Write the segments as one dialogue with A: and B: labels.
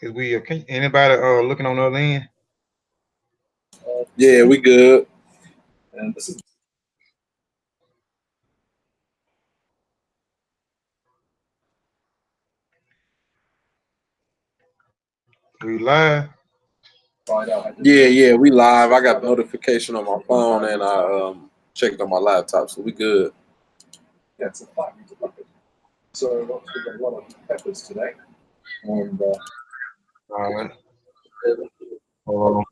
A: Is we anybody looking on the other end?
B: Yeah, we good. And this is
A: We live.
B: yeah, we live. I got notification on my phone and I checked on my laptop, so we good. Yeah, it's a flat meter bucket. So we've got a lot of peppers today. And
A: All right. Hold on.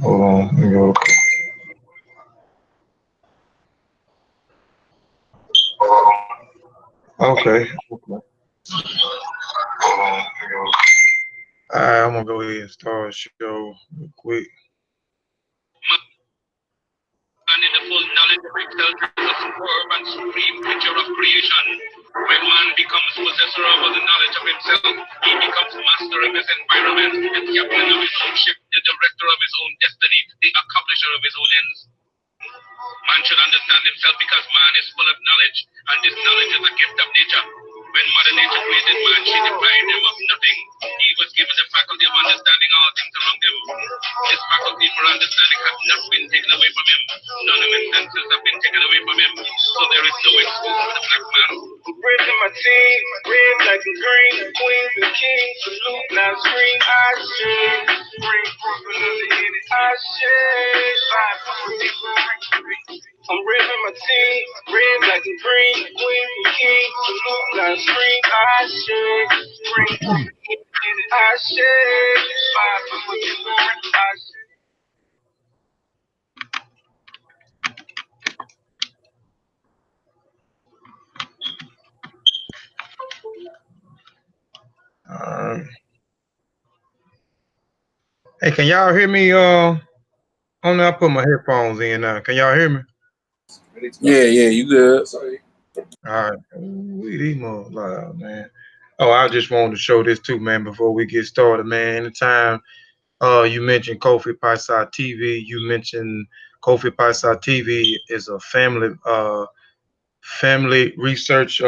A: Hold on. Let me go. Okay. All right, I'm gonna go ahead and start the show real quick.
C: And in the full knowledge of himself is a superb and supreme picture of creation. When man becomes possessor of the knowledge of himself, he becomes master of his environment, the captain of his own ship, the director of his own destiny, the accomplisher of his own ends. Man should understand himself because man is full of knowledge, and this knowledge is a gift of nature. When Mother Nature created man, she deprived him of nothing. He was given the faculty of understanding all things around him. His faculty for understanding has not been taken away from him. None of his senses have been taken away from him. So there is no excuse for the black man. Raising my team, red, black, and green, queens and kings, salute, now scream, I shake. Bring forth another hit, I shake. Five, four, three, I'm raising my team, red, black, and green, queens and kings, salute, now scream, I shake. Bring forth another hit, I shake. Five, four, three, I shake.
A: All right. Hey, can y'all hear me? On there, I put my headphones in now. Can y'all hear me?
B: Yeah, you good. Sorry.
A: All right. We these more loud, man. Oh, I just wanted to show this too, man, before we get started, man. Anytime you mentioned Kofi Paisa TV, you mentioned Kofi Paisa TV is a family research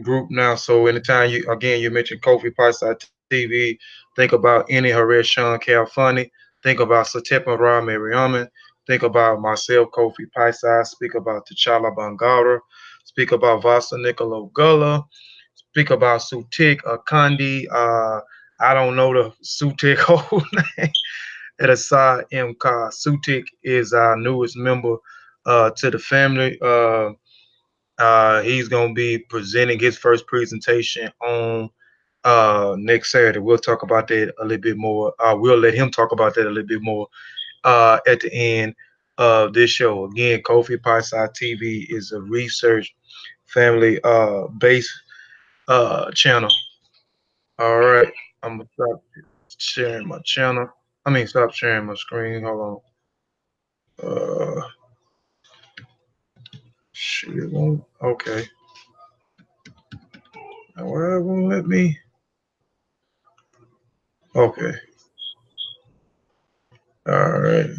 A: group now. So anytime you mention Kofi Paisa TV, think about any Haresh Sean Calfunny, think about Satepa Ra Mariaman, think about myself, Kofi Paisa, speak about T'Challa Bangara, speak about Vasa Nicolo Gullah, speak about Sutik Akandi. I don't know the Sutik whole name. Edasai M. Ka. Sutik is our newest member to the family. He's gonna be presenting his first presentation on next Saturday. We'll talk about that a little bit more. We'll let him talk about that a little bit more at the end of this show. Again, Kofi Paisai TV is a research family based channel. All right, I'm gonna stop sharing my channel. I mean, stop sharing my screen. Hold on. Shit, it won't. Okay. Now, why it won't let me? Okay. All right.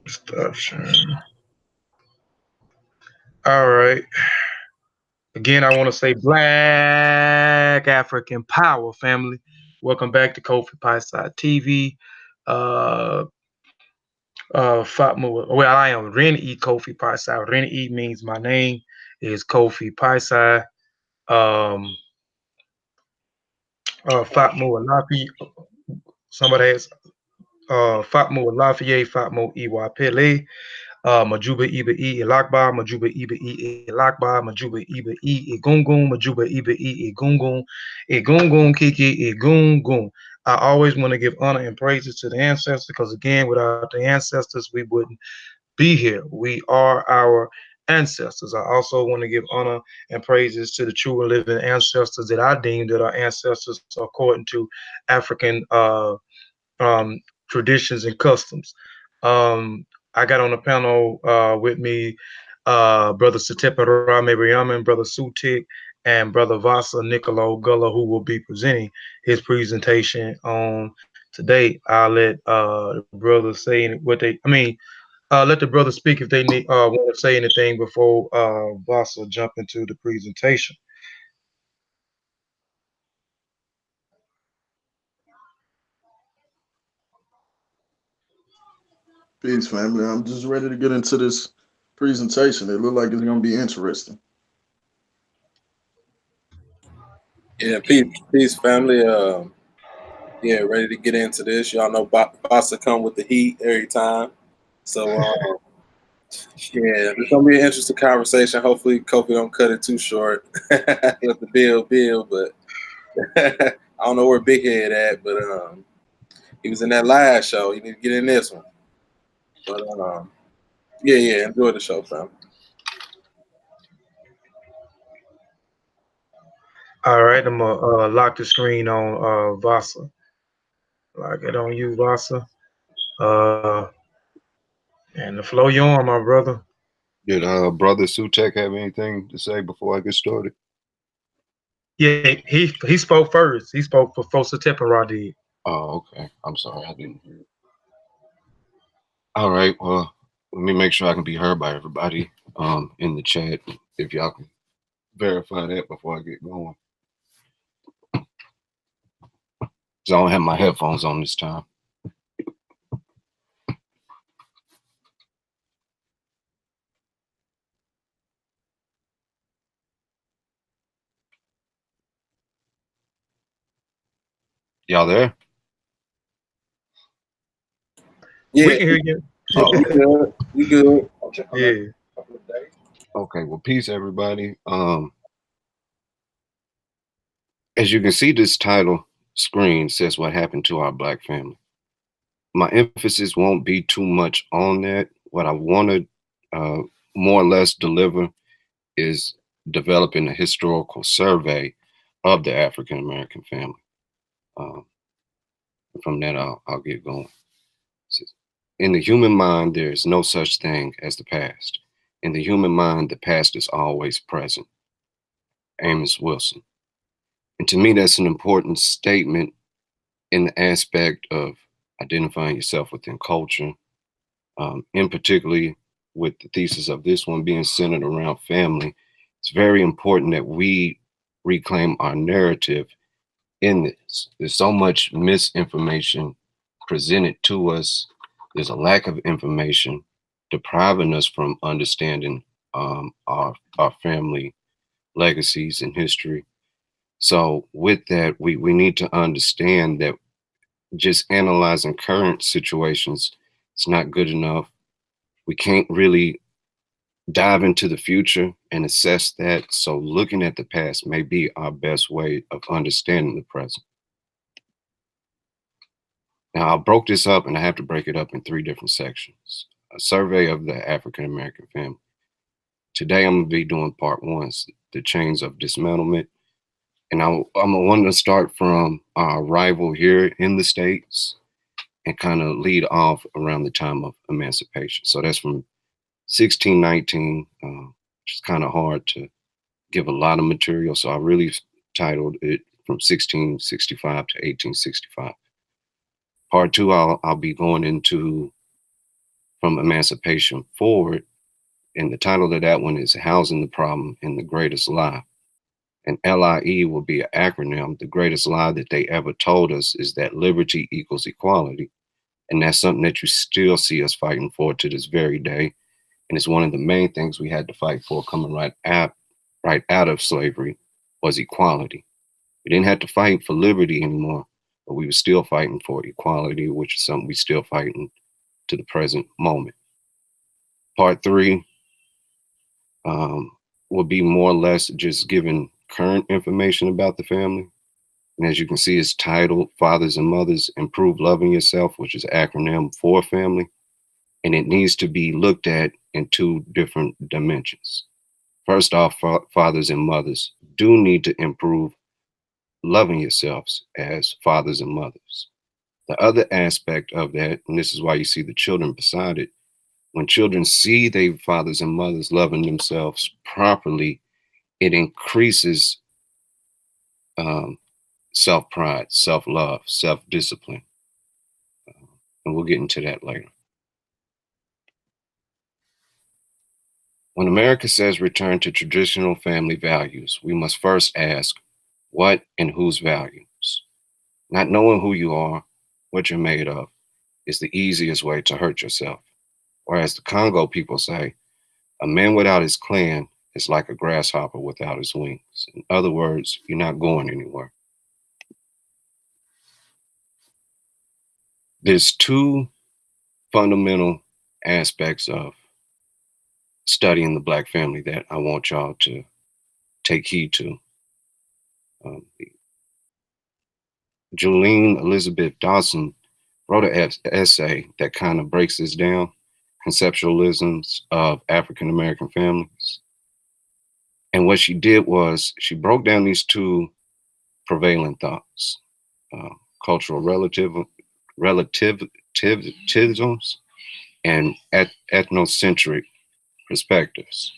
A: Stop sharing. All right. Again, I want to say Black African Power family. Welcome back to Kofi Pie Side TV. Uh, Fatma, well, I am Ren E Kofi Pie Side. Ren E means my name is Kofi Pie Side. Um, Fatma Lafi, somebody has Fatma Lafayette, Fatma Iwa Pele. Majuba Iba E Ilakba, Majuba Iba E Ilakba, Majuba Iba E Egungun, Majuba Iba E Egungun, Egungun Kiki Egungun. I always want to give honor and praises to the ancestors because, again, without the ancestors, we wouldn't be here. We are our ancestors. I also want to give honor and praises to the true and living ancestors that I deem that are ancestors according to African traditions and customs. Um, I got on the panel with me Brother Satepa Rame Briaman, Brother Sutik, and Brother Vasa Nicolo Gullah, who will be presenting his presentation on today. I'll let the brothers say what they, I mean, Let the brothers speak if they need want to say anything before Vasa jump into the presentation.
D: Peace, family. I'm just ready to get into this presentation. It look like it's gonna be interesting.
B: Yeah, peace, family. Yeah, ready to get into this. Y'all know Basa come with the heat every time. So yeah, it's gonna be an interesting conversation. Hopefully, Kofi don't cut it too short. Let the bill, but I don't know where Big Head at, but he was in that last show. He need to get in this one. But yeah, enjoy the show, fam.
A: All right, I'm gonna lock the screen on Vasa. Lock it on you, Vasa. Uh, and the flow you on, my brother.
E: Did Brother Sutek have anything to say before I get started?
A: Yeah, he spoke first. He spoke before Satepara did.
E: Oh, okay. I'm sorry, I didn't hear it. All right, well, let me make sure I can be heard by everybody in the chat. If y'all can verify that before I get going. So I don't have my headphones on this time. Y'all there?
B: Yeah,
A: We can hear you.
B: oh, we good.
A: Yeah.
E: Okay, well, peace, everybody. As you can see, this title screen says what happened to our Black family. My emphasis won't be too much on that. What I want to more or less deliver is developing a historical survey of the African American family. From that, I'll get going. In the human mind, there is no such thing as the past. In the human mind, the past is always present. Amos Wilson. And to me, that's an important statement in the aspect of identifying yourself within culture, in particularly with the thesis of this one being centered around family. It's very important that we reclaim our narrative in this. There's so much misinformation presented to us. There's a lack of information depriving us from understanding our family legacies and history. So with that, we need to understand that just analyzing current situations is not good enough. We can't really dive into the future and assess that. So looking at the past may be our best way of understanding the present. Now, I broke this up and I have to break it up in 3 different sections. A survey of the African American family. Today, I'm going to be doing part 1, the chains of dismantlement. And I'm going to start from our arrival here in the States and kind of lead off around the time of emancipation. So that's from 1619, which is kind of hard to give a lot of material. So I really titled it from 1665 to 1865. Part 2, I'll be going into from emancipation forward. And the title of that one is Housing the Problem and the Greatest Lie. And LIE will be an acronym. The greatest lie that they ever told us is that liberty equals equality. And that's something that you still see us fighting for to this very day. And it's one of the main things we had to fight for coming right out of slavery was equality. We didn't have to fight for liberty anymore, but we were still fighting for equality, which is something we still fighting to the present moment. Part 3 will be more or less just giving current information about the family. And as you can see, it's titled Fathers and Mothers, Improve Loving Yourself, which is an acronym for family. And it needs to be looked at in 2 different dimensions. First off, fathers and mothers do need to improve loving yourselves as fathers and mothers. The other aspect of that, and this is why you see the children beside it, when children see their fathers and mothers loving themselves properly, it increases self-pride, self-love, self-discipline. And we'll get into that later. When America says return to traditional family values, we must first ask what and whose values. Not knowing who you are, what you're made of, is the easiest way to hurt yourself. Or as the Congo people say, a man without his clan is like a grasshopper without his wings. In other words, you're not going anywhere. There's two fundamental aspects of studying the Black family that I want y'all to take heed to. Julene Elizabeth Dawson wrote an essay that kind of breaks this down, conceptualisms of African American families. And what she did was she broke down these two prevailing thoughts, cultural relativisms and ethnocentric perspectives.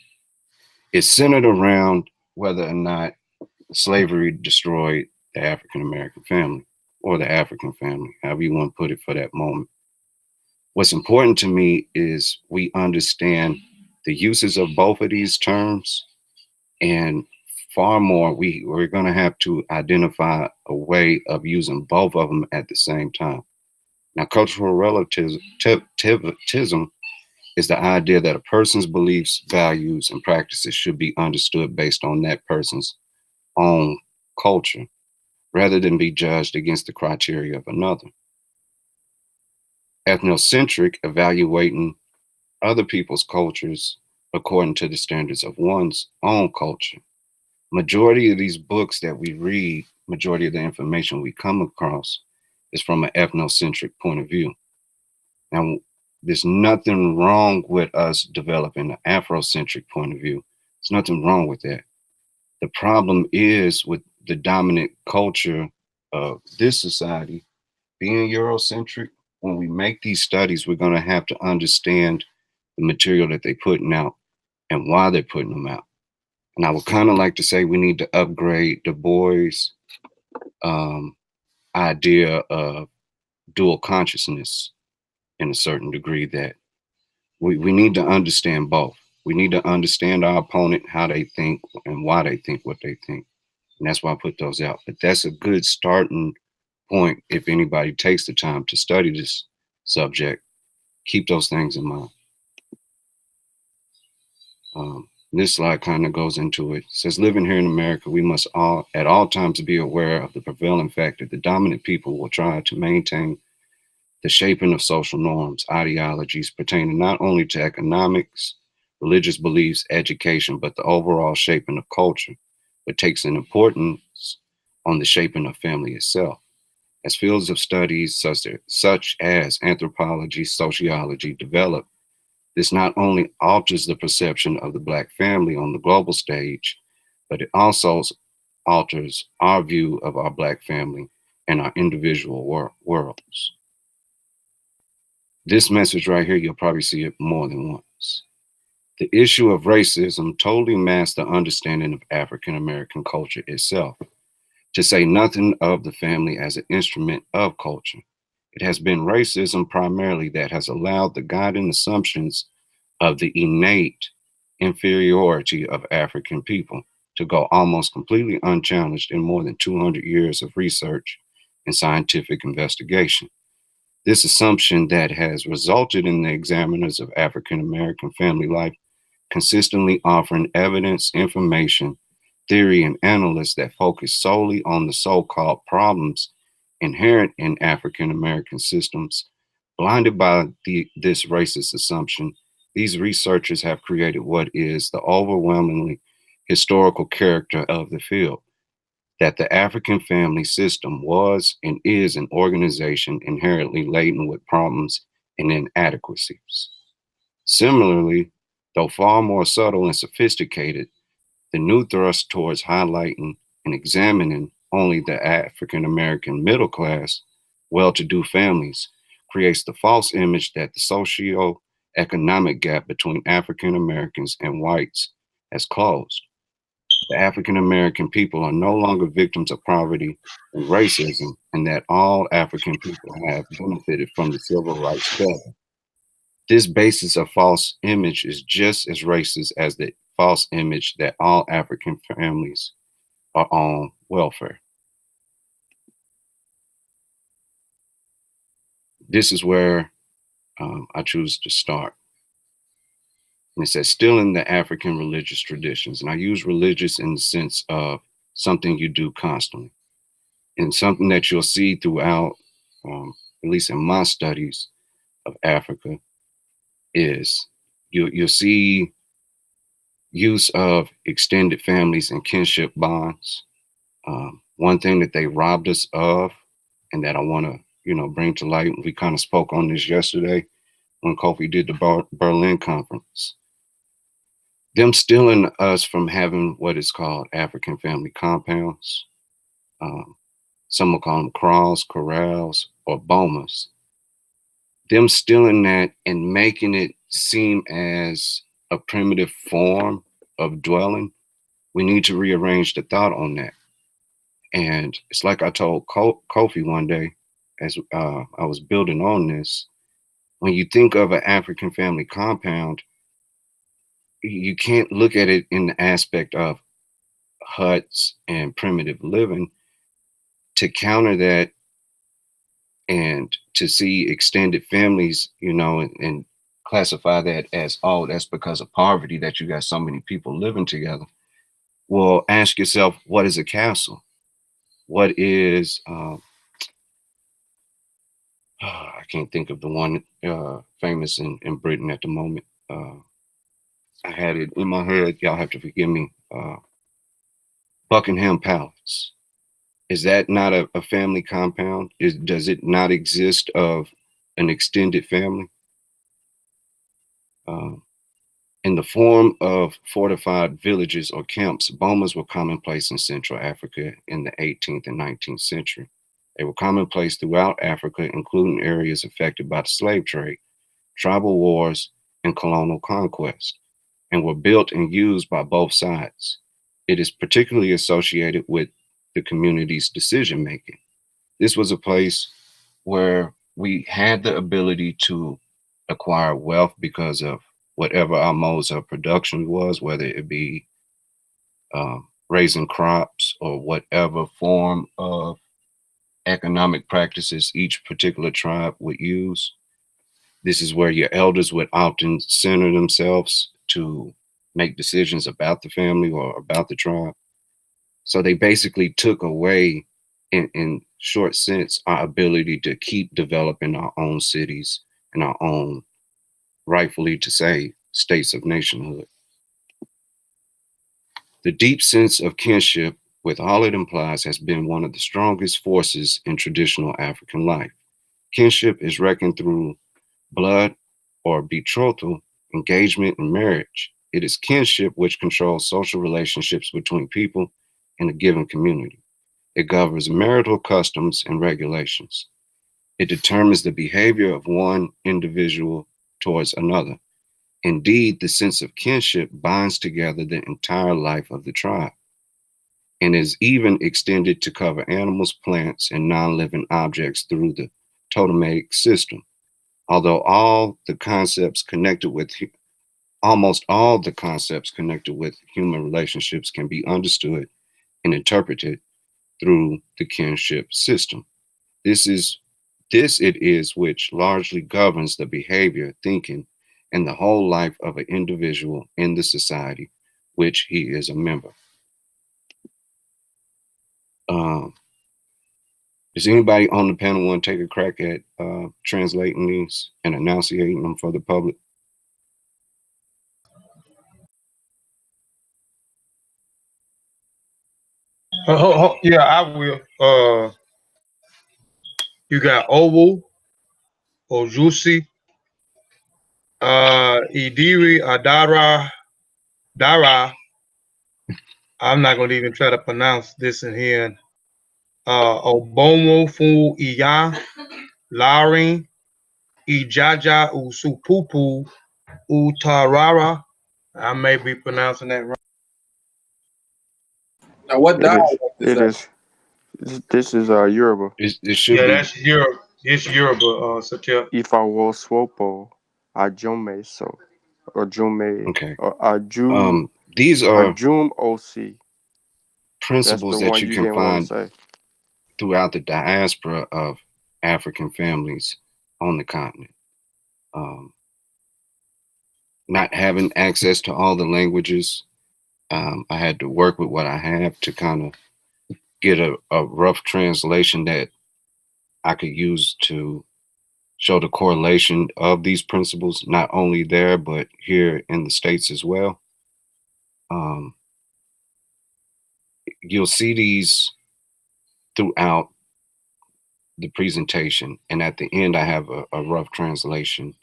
E: It's centered around whether or not slavery destroyed the African American family or the African family, however you want to put it for that moment. What's important to me is we understand the uses of both of these terms, and far more, we're going to have to identify a way of using both of them at the same time. Now, cultural relativism is the idea that a person's beliefs, values, and practices should be understood based on that person's own culture, rather than be judged against the criteria of another. Ethnocentric, evaluating other people's cultures according to the standards of one's own culture. Majority of these books that we read, majority of the information we come across is from an ethnocentric point of view. Now, there's nothing wrong with us developing an Afrocentric point of view. There's nothing wrong with that. The problem is with the dominant culture of this society being Eurocentric. When we make these studies, we're going to have to understand the material that they're putting out and why they're putting them out. And I would kind of like to say we need to upgrade Du Bois' idea of dual consciousness in a certain degree, that we need to understand both. We need to understand our opponent, how they think and why they think what they think. And that's why I put those out. But that's a good starting point if anybody takes the time to study this subject. Keep those things in mind. This slide kind of goes into it. It says, living here in America, we must all at all times be aware of the prevailing fact that the dominant people will try to maintain the shaping of social norms, ideologies pertaining not only to economics, religious beliefs, education, but the overall shaping of culture, but takes an importance on the shaping of family itself. As fields of studies such as anthropology, sociology develop, this not only alters the perception of the Black family on the global stage, but it also alters our view of our Black family and our individual worlds. This message right here, you'll probably see it more than once. The issue of racism totally masks the understanding of African American culture itself, to say nothing of the family as an instrument of culture. It has been racism primarily that has allowed the guiding assumptions of the innate inferiority of African people to go almost completely unchallenged in more than 200 years of research and scientific investigation. This assumption that has resulted in the examiners of African American family life consistently offering evidence, information, theory, and analysts that focus solely on the so-called problems inherent in African American systems. Blinded by this racist assumption, these researchers have created what is the overwhelmingly historical character of the field, that the African family system was and is an organization inherently laden with problems and inadequacies. Similarly, though far more subtle and sophisticated, the new thrust towards highlighting and examining only the African American middle class, well-to-do families creates the false image that the socio-economic gap between African Americans and whites has closed. The African American people are no longer victims of poverty and racism, and that all African people have benefited from the civil rights struggle. This basis of false image is just as racist as the false image that all African families are on welfare. This is where I choose to start. And it says, still in the African religious traditions. And I use religious in the sense of something you do constantly, and something that you'll see throughout, at least in my studies of Africa, is you'll see use of extended families and kinship bonds. One thing that they robbed us of, and that I want to, bring to light, we kind of spoke on this yesterday when Kofi did the Berlin conference. Them stealing us from having what is called African family compounds. Some will call them kraals, corrals, or bomas. Them stealing that and making it seem as a primitive form of dwelling. We need to rearrange the thought on that. And it's like I told Kofi one day as I was building on this, when you think of an African family compound, you can't look at it in the aspect of huts and primitive living. To counter that and to see extended families, and classify that as, oh, that's because of poverty that you got so many people living together. Well, ask yourself, what is a castle? What is, I can't think of the one famous in Britain at the moment. I had it in my head, y'all have to forgive me. Buckingham Palace. Is that not a family compound? Does it not exist of an extended family? In the form of fortified villages or camps, bomas were commonplace in Central Africa in the 18th and 19th century. They were commonplace throughout Africa, including areas affected by the slave trade, tribal wars, and colonial conquest, and were built and used by both sides. It is particularly associated with the community's decision making. This was a place where we had the ability to acquire wealth because of whatever our modes of production was, whether it be raising crops or whatever form of economic practices each particular tribe would use. This is where your elders would often center themselves to make decisions about the family or about the tribe. So they basically took away, in short sense, our ability to keep developing our own cities and our own, rightfully to say, states of nationhood. The deep sense of kinship, with all it implies, has been one of the strongest forces in traditional African life. Kinship is reckoned through blood or betrothal, engagement, and marriage. It is kinship which controls social relationships between people in a given community. It governs marital customs and regulations. It determines the behavior of one individual towards another. Indeed, the sense of kinship binds together the entire life of the tribe and is even extended to cover animals, plants, and non-living objects through the totemic system. Although almost all the concepts connected with human relationships can be understood and interpreted through the kinship system. This it is which largely governs the behavior, thinking, and the whole life of an individual in the society which he is a member. Does anybody on the panel want to take a crack at translating these and enunciating them for the public?
A: Yeah, I will. You got Owu, Ojusi, Idiri, Dara. I'm not gonna even try to pronounce this in here. Obomo Fu Iya, Larin, Ijaja Usupupu, Utarara. I may be pronouncing that wrong.
B: Now, what dialect is that?
F: This is Yoruba.
E: It should be.
A: That's Europe. It's Yoruba, Satel.
F: Ifawo Swopo. Ajomeso or Jume
E: Okay.
F: or Ajum
E: These are
F: Ajum OC. That's
E: principles
F: the
E: that
F: one
E: you
F: you
E: can
F: didn't want to
E: find
F: say.
E: throughout the diaspora of African families on the continent. Not having access to all the languages, I had to work with what I have to kind of get a rough translation that I could use to show the correlation of these principles, not only there, but here in the States as well. You'll see these throughout the presentation. And at the end, I have a rough translation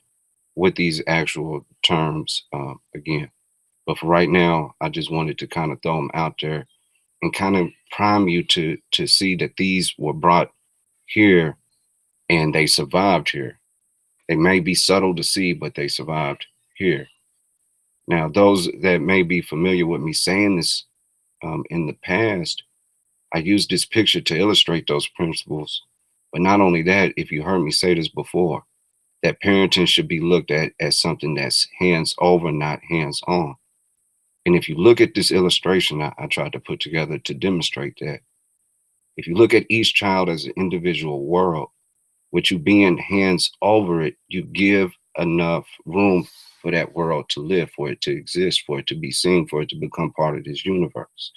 E: with these actual terms again. But for right now, I just wanted to kind of throw them out there and kind of prime you to see that these were brought here and they survived here. They may be subtle to see, but they survived here. Now, those that may be familiar with me saying this in the past, I used this picture to illustrate those principles. But not only that, if you heard me say this before, that parenting should be looked at as something that's hands over, not hands on. And if you look at this illustration I tried to put together to demonstrate that, if you look at each child as an individual world, with you being hands over it, you give enough room for that world to live, for it to exist, for it to be seen, for it to become part of this universe.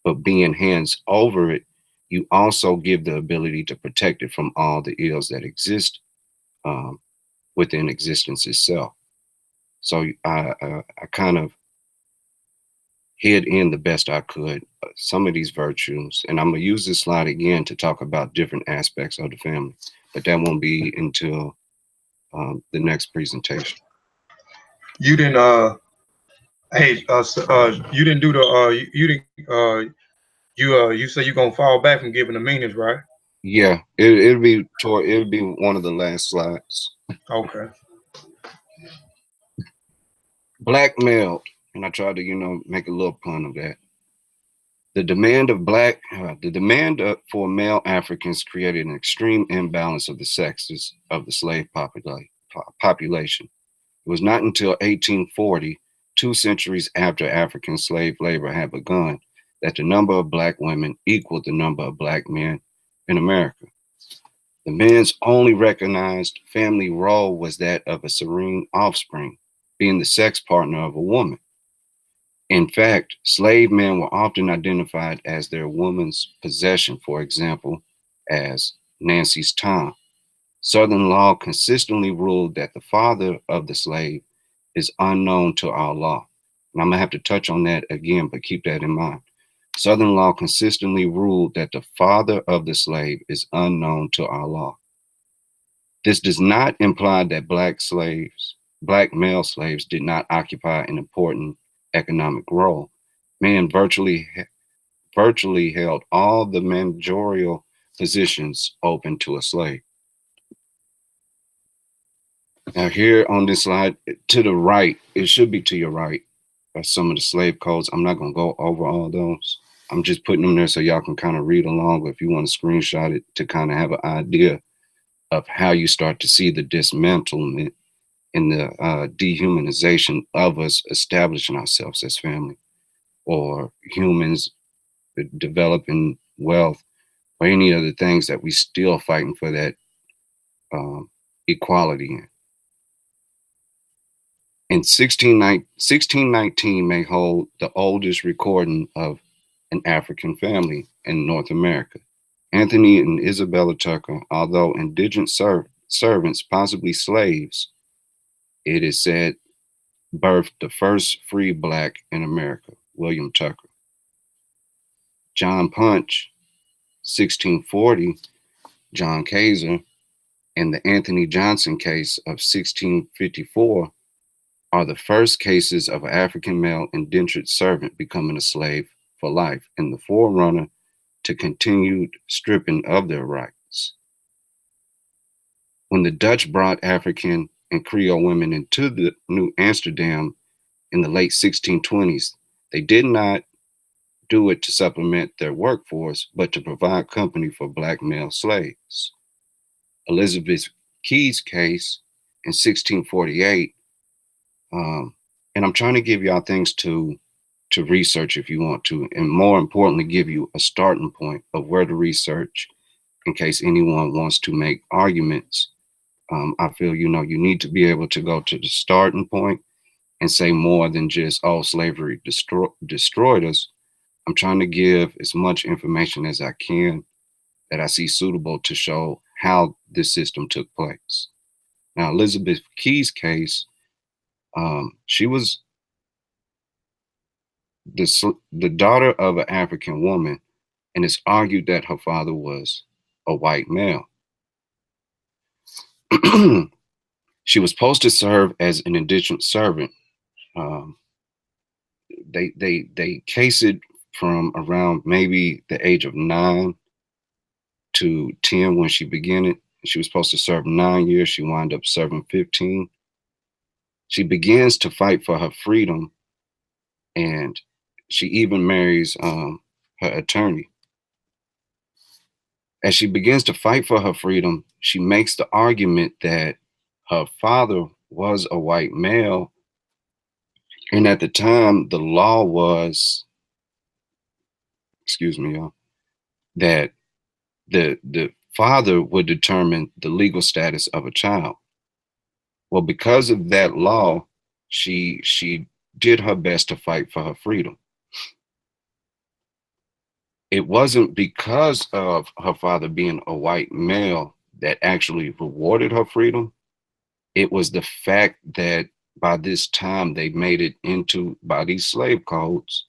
E: But being hands over it, you also give the ability to protect it from all the ills that exist within existence itself. So I kind of hid in the best I could some of these virtues, and I'm gonna use this slide again to talk about different aspects of the family, but that won't be until the next presentation.
A: You didn't you didn't do the you didn't you say you're gonna fall back from giving the meanings, right?
E: Yeah, it'll be one of the last slides.
A: Okay.
E: Blackmailed, and I tried to make a little pun of that. The demand for male Africans created an extreme imbalance of the sexes of the slave population. It was not until 1840, 2 centuries after African slave labor had begun, that the number of Black women equaled the number of Black men in America. The men's only recognized family role was that of a serene offspring, being the sex partner of a woman. In fact, slave men were often identified as their woman's possession, for example, as Nancy's Tom. Southern law consistently ruled that the father of the slave is unknown to our law. And I'm gonna have to touch on that again, but keep that in mind. Southern law consistently ruled that the father of the slave is unknown to our law. This does not imply that Black male slaves did not occupy an important economic role. Men virtually held all the managerial positions open to a slave. Now here on this slide, to the right, it should be to your right, are some of the slave codes. I'm not gonna go over all those. I'm just putting them there so y'all can kind of read along, or if you want to screenshot it to kind of have an idea of how you start to see the dismantlement and the dehumanization of us establishing ourselves as family, or humans developing wealth, or any other things that we still fighting for that equality in. In 1619 may hold the oldest recording of an African family in North America. Anthony and Isabella Tucker, although indigent servants, possibly slaves, it is said, birthed the first free Black in America, William Tucker. John Punch, 1640, John Kaiser, and the Anthony Johnson case of 1654 are the first cases of an African male indentured servant becoming a slave for life, and the forerunner to continued stripping of their rights. When the Dutch brought African and Creole women into the New Amsterdam in the late 1620s, they did not do it to supplement their workforce, but to provide company for Black male slaves. Elizabeth Key's case in 1648. And I'm trying to give y'all things to research if you want to, and more importantly, give you a starting point of where to research in case anyone wants to make arguments. I feel, you need to be able to go to the starting point and say more than just, oh, slavery destroyed us. I'm trying to give as much information as I can that I see suitable to show how this system took place. Now, Elizabeth Key's case, she was the daughter of an African woman, and it's argued that her father was a white male. She was supposed to serve as an indentured servant. They case it from around maybe the age of 9 to 10 when she began it. She was supposed to serve 9 years. She wound up serving 15. She begins to fight for her freedom, and she even marries her attorney. As she begins to fight for her freedom, she makes the argument that her father was a white male. And at the time, the law was, excuse me, y'all, that the father would determine the legal status of a child. Well, because of that law, she did her best to fight for her freedom. It wasn't because of her father being a white male that actually rewarded her freedom. It was the fact that by this time they made it into, by these slave codes,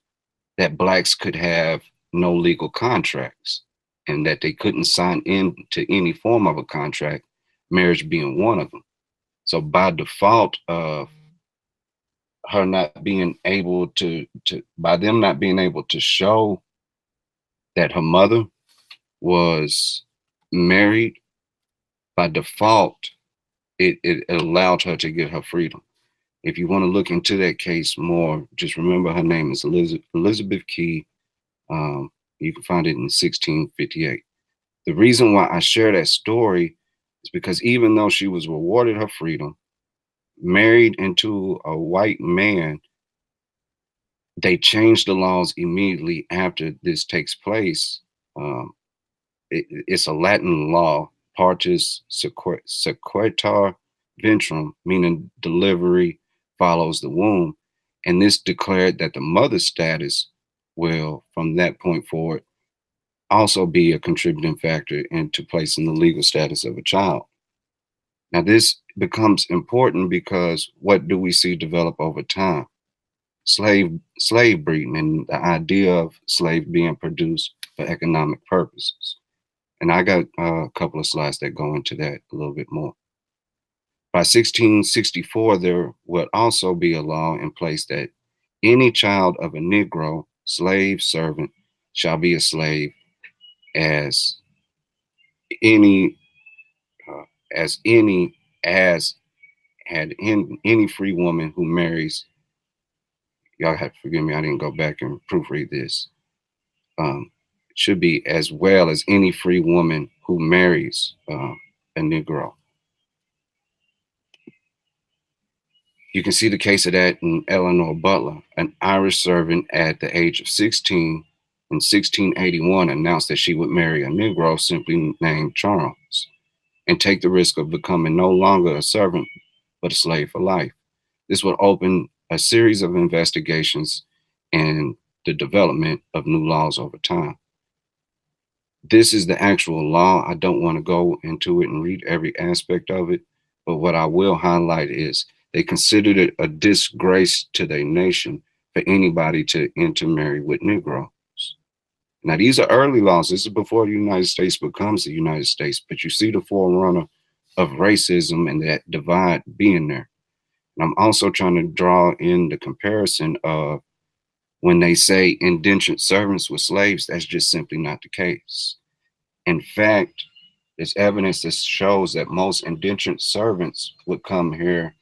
E: that blacks could have no legal contracts and that they couldn't sign into any form of a contract, marriage being one of them. So by default of her not being able by them not being able to show that her mother was married, by default, it allowed her to get her freedom. If you want to look into that case more, just remember her name is Elizabeth Key. You can find it in 1658. The reason why I share that story is because even though she was rewarded her freedom, married into a white man, they changed the laws immediately after this takes place. It's a Latin law, partus sequitur ventrum, meaning delivery follows the womb. And this declared that the mother's status will, from that point forward, also be a contributing factor into placing the legal status of a child. Now, this becomes important because what do we see develop over time? Slave breeding and the idea of slave being produced for economic purposes. And I got a couple of slides that go into that a little bit more. By 1664, there would also be a law in place that any child of a Negro slave servant shall be a slave as any free woman who marries. Y'all have to forgive me, I didn't go back and proofread this. Should be as well as any free woman who marries a Negro. You can see the case of that in Eleanor Butler, an Irish servant at the age of 16 in 1681 announced that she would marry a Negro simply named Charles and take the risk of becoming no longer a servant, but a slave for life. This would open a series of investigations and the development of new laws over time. This is the actual law. I don't want to go into it and read every aspect of it, but what I will highlight is they considered it a disgrace to their nation for anybody to intermarry with Negroes. Now, these are early laws. This is before the United States becomes the United States, but you see the forerunner of racism and that divide being there. And I'm also trying to draw in the comparison of when they say indentured servants were slaves, that's just simply not the case. In fact, there's evidence that shows that most indentured servants would come here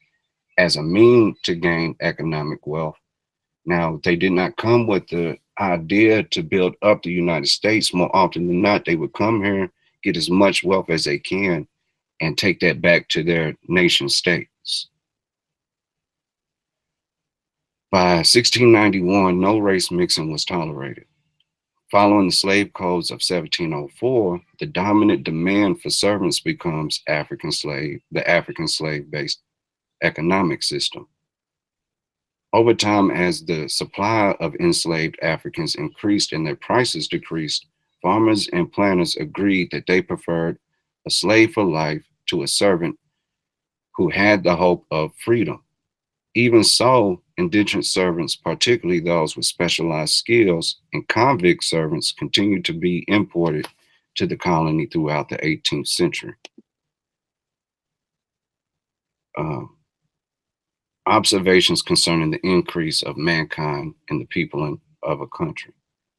E: as a means to gain economic wealth. Now, they did not come with the idea to build up the United States. More often than not, they would come here, get as much wealth as they can, and take that back to their nation states. By 1691, no race mixing was tolerated. Following the slave codes of 1704, the dominant demand for servants becomes the African slave-based economic system. Over time, as the supply of enslaved Africans increased and their prices decreased, farmers and planters agreed that they preferred a slave for life to a servant who had the hope of freedom. Even so, indentured servants, particularly those with specialized skills, and convict servants continued to be imported to the colony throughout the 18th century. Observations concerning the increase of mankind and the people of a country.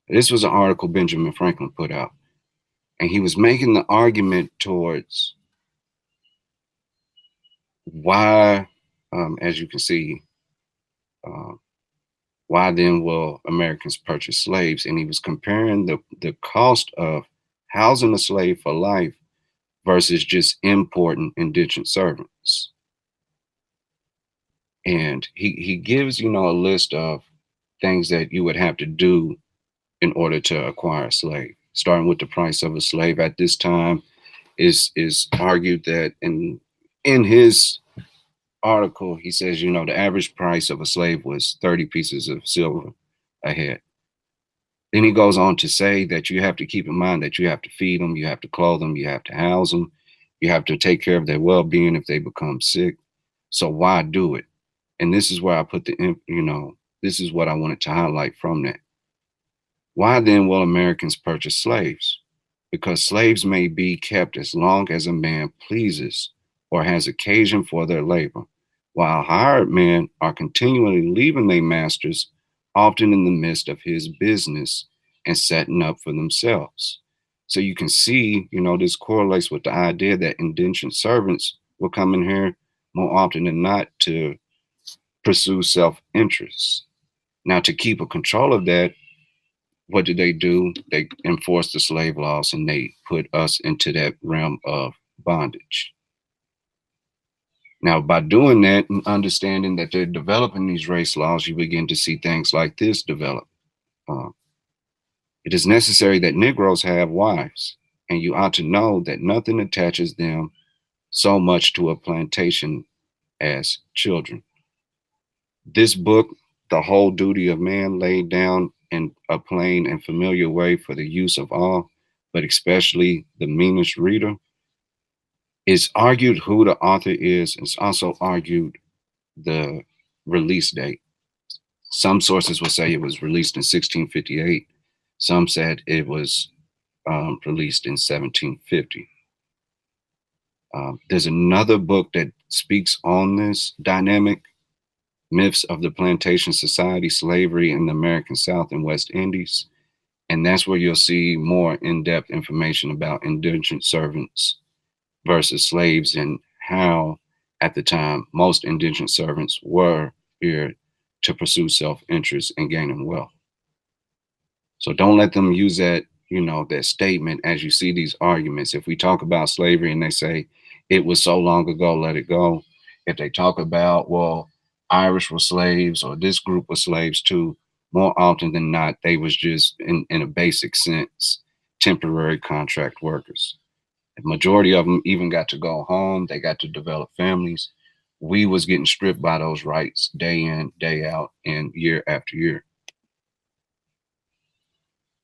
E: This was an article Benjamin Franklin put out, and he was making the argument towards why, as you can see, why then will Americans purchase slaves? And he was comparing the cost of housing a slave for life versus just importing indentured servants. And he gives, a list of things that you would have to do in order to acquire a slave, starting with the price of a slave at this time. Is argued that in his article, he says, the average price of a slave was 30 pieces of silver a head. Then he goes on to say that you have to keep in mind that you have to feed them, you have to clothe them, you have to house them, you have to take care of their well-being if they become sick. So why do it? And this is where I put this is what I wanted to highlight from that. Why then will Americans purchase slaves? Because slaves may be kept as long as a man pleases or has occasion for their labor, while hired men are continually leaving their masters, often in the midst of his business, and setting up for themselves. So you can see, this correlates with the idea that indentured servants will come in here more often than not to pursue self-interest. Now, to keep a control of that, what do? They enforce the slave laws, and they put us into that realm of bondage. Now, by doing that and understanding that they're developing these race laws, you begin to see things like this develop. It is necessary that Negroes have wives, and you ought to know that nothing attaches them so much to a plantation as children. This book, The Whole Duty of Man, laid down in a plain and familiar way for the use of all, but especially the meanest reader. It's argued who the author is. It's also argued the release date. Some sources will say it was released in 1658. Some said it was released in 1750. There's another book that speaks on this dynamic, Myths of the Plantation Society, Slavery in the American South and West Indies. And that's where you'll see more in-depth information about indentured servants versus slaves, and how at the time most indentured servants were here to pursue self-interest and gaining wealth. So don't let them use that, that statement as you see these arguments. If we talk about slavery and they say it was so long ago, let it go. If they talk about, well, Irish were slaves or this group was slaves too, more often than not, they was just in a basic sense, temporary contract workers. The majority of them even got to go home. They got to develop families. We was getting stripped by those rights day in, day out, and year after year.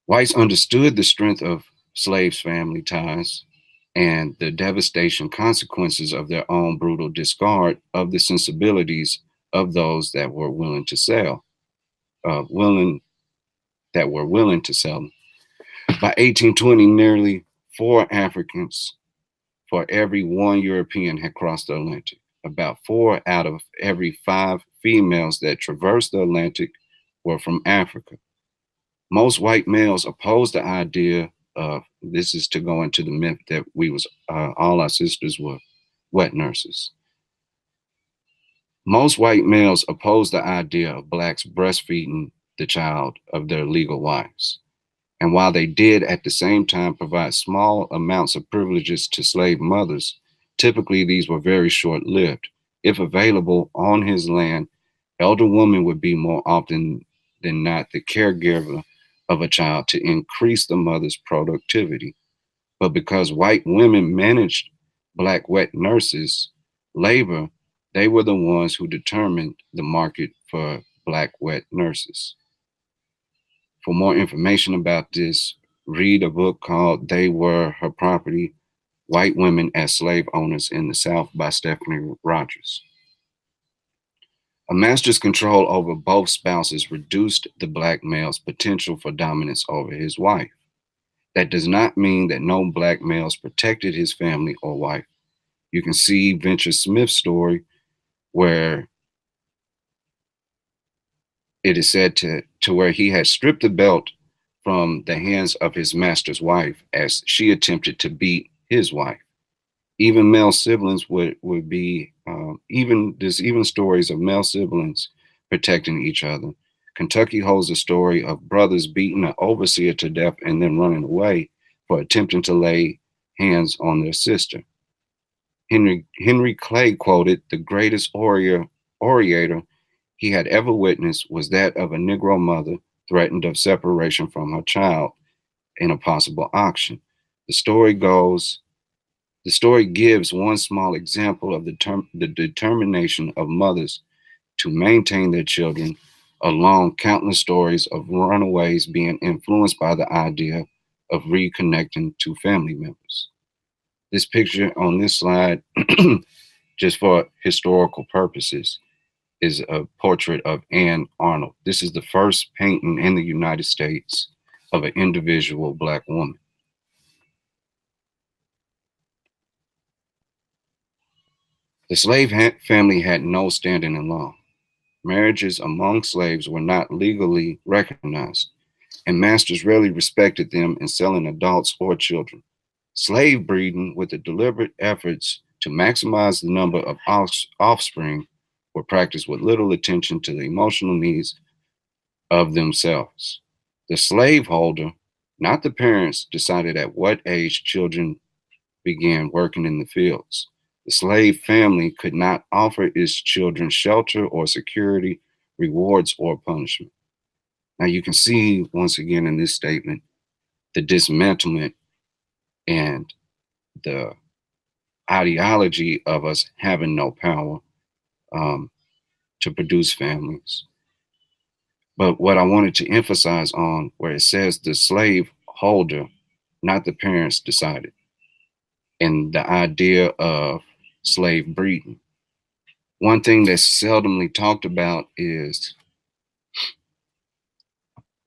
E: Whites understood the strength of slaves' family ties and the devastation consequences of their own brutal discard of the sensibilities of those that were willing to sell, By 1820, nearly 4 Africans for every 1 European had crossed the Atlantic. About 4 out of every 5 females that traversed the Atlantic were from Africa. Most white males opposed the idea of, this is to go into the myth that all our sisters were wet nurses. Most white males opposed the idea of blacks breastfeeding the child of their legal wives. And while they did at the same time provide small amounts of privileges to slave mothers, Typically, these were very short-lived. If available on his land, elder woman would be more often than not the caregiver of a child to increase the mother's productivity. But because white women managed Black wet nurses' labor, they were the ones who determined the market for Black wet nurses. For more information about this, read a book called They Were Her Property, White Women as Slave Owners in the South by Stephanie Rogers. A master's control over both spouses reduced the Black male's potential for dominance over his wife. That does not mean that no Black males protected his family or wife. You can see Venture Smith's story where it is said to where he had stripped the belt from the hands of his master's wife as she attempted to beat his wife. Even male siblings would be, there's even stories of male siblings protecting each other. Kentucky holds a story of brothers beating an overseer to death and then running away for attempting to lay hands on their sister. Henry Clay quoted, "The greatest orator he had ever witnessed was that of a Negro mother threatened of separation from her child in a possible auction." The story gives one small example of the determination of mothers to maintain their children, along countless stories of runaways being influenced by the idea of reconnecting to family members. This picture on this slide, just for historical purposes, is a portrait of Anne Arnold. This is the first painting in the United States of an individual Black woman. The slave family had no standing in law. Marriages among slaves were not legally recognized, and masters rarely respected them in selling adults or children. Slave breeding, with the deliberate efforts to maximize the number of offspring, were practiced with little attention to the emotional needs of themselves. The slaveholder, not the parents, decided at what age children began working in the fields. The slave family could not offer its children shelter or security, rewards, or punishment. Now you can see, once again in this statement, the dismantlement and the ideology of us having no power to produce families. But what I wanted to emphasize on, where it says the slave holder, not the parents, decided, and the idea of slave breeding. One thing that's seldomly talked about is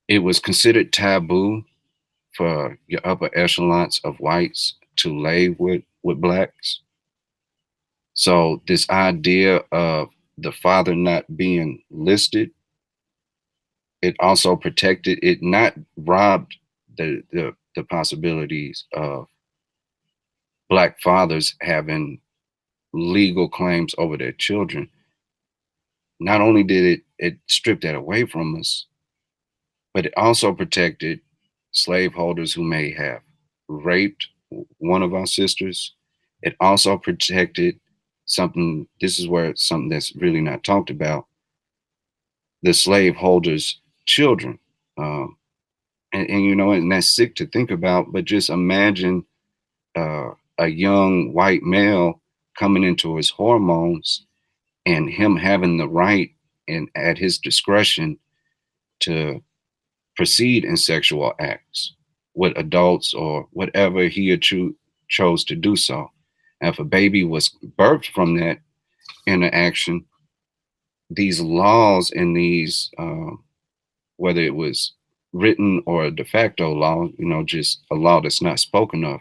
E: it was considered taboo for your upper echelons of whites to lay with Blacks. So this idea of the father not being listed, it also protected, it not robbed the possibilities of Black fathers having legal claims over their children. Not only did it strip that away from us, but it also protected slaveholders who may have raped one of our sisters. It also protected something, this is where it's something that's really not talked about, the slaveholders' children. And you know, and that's sick to think about, but just imagine a young white male coming into his hormones and him having the right and at his discretion to proceed in sexual acts with adults or whatever he or chose to do so. And if a baby was birthed from that interaction, these laws and these, whether it was written or a de facto law, you know, just a law that's not spoken of,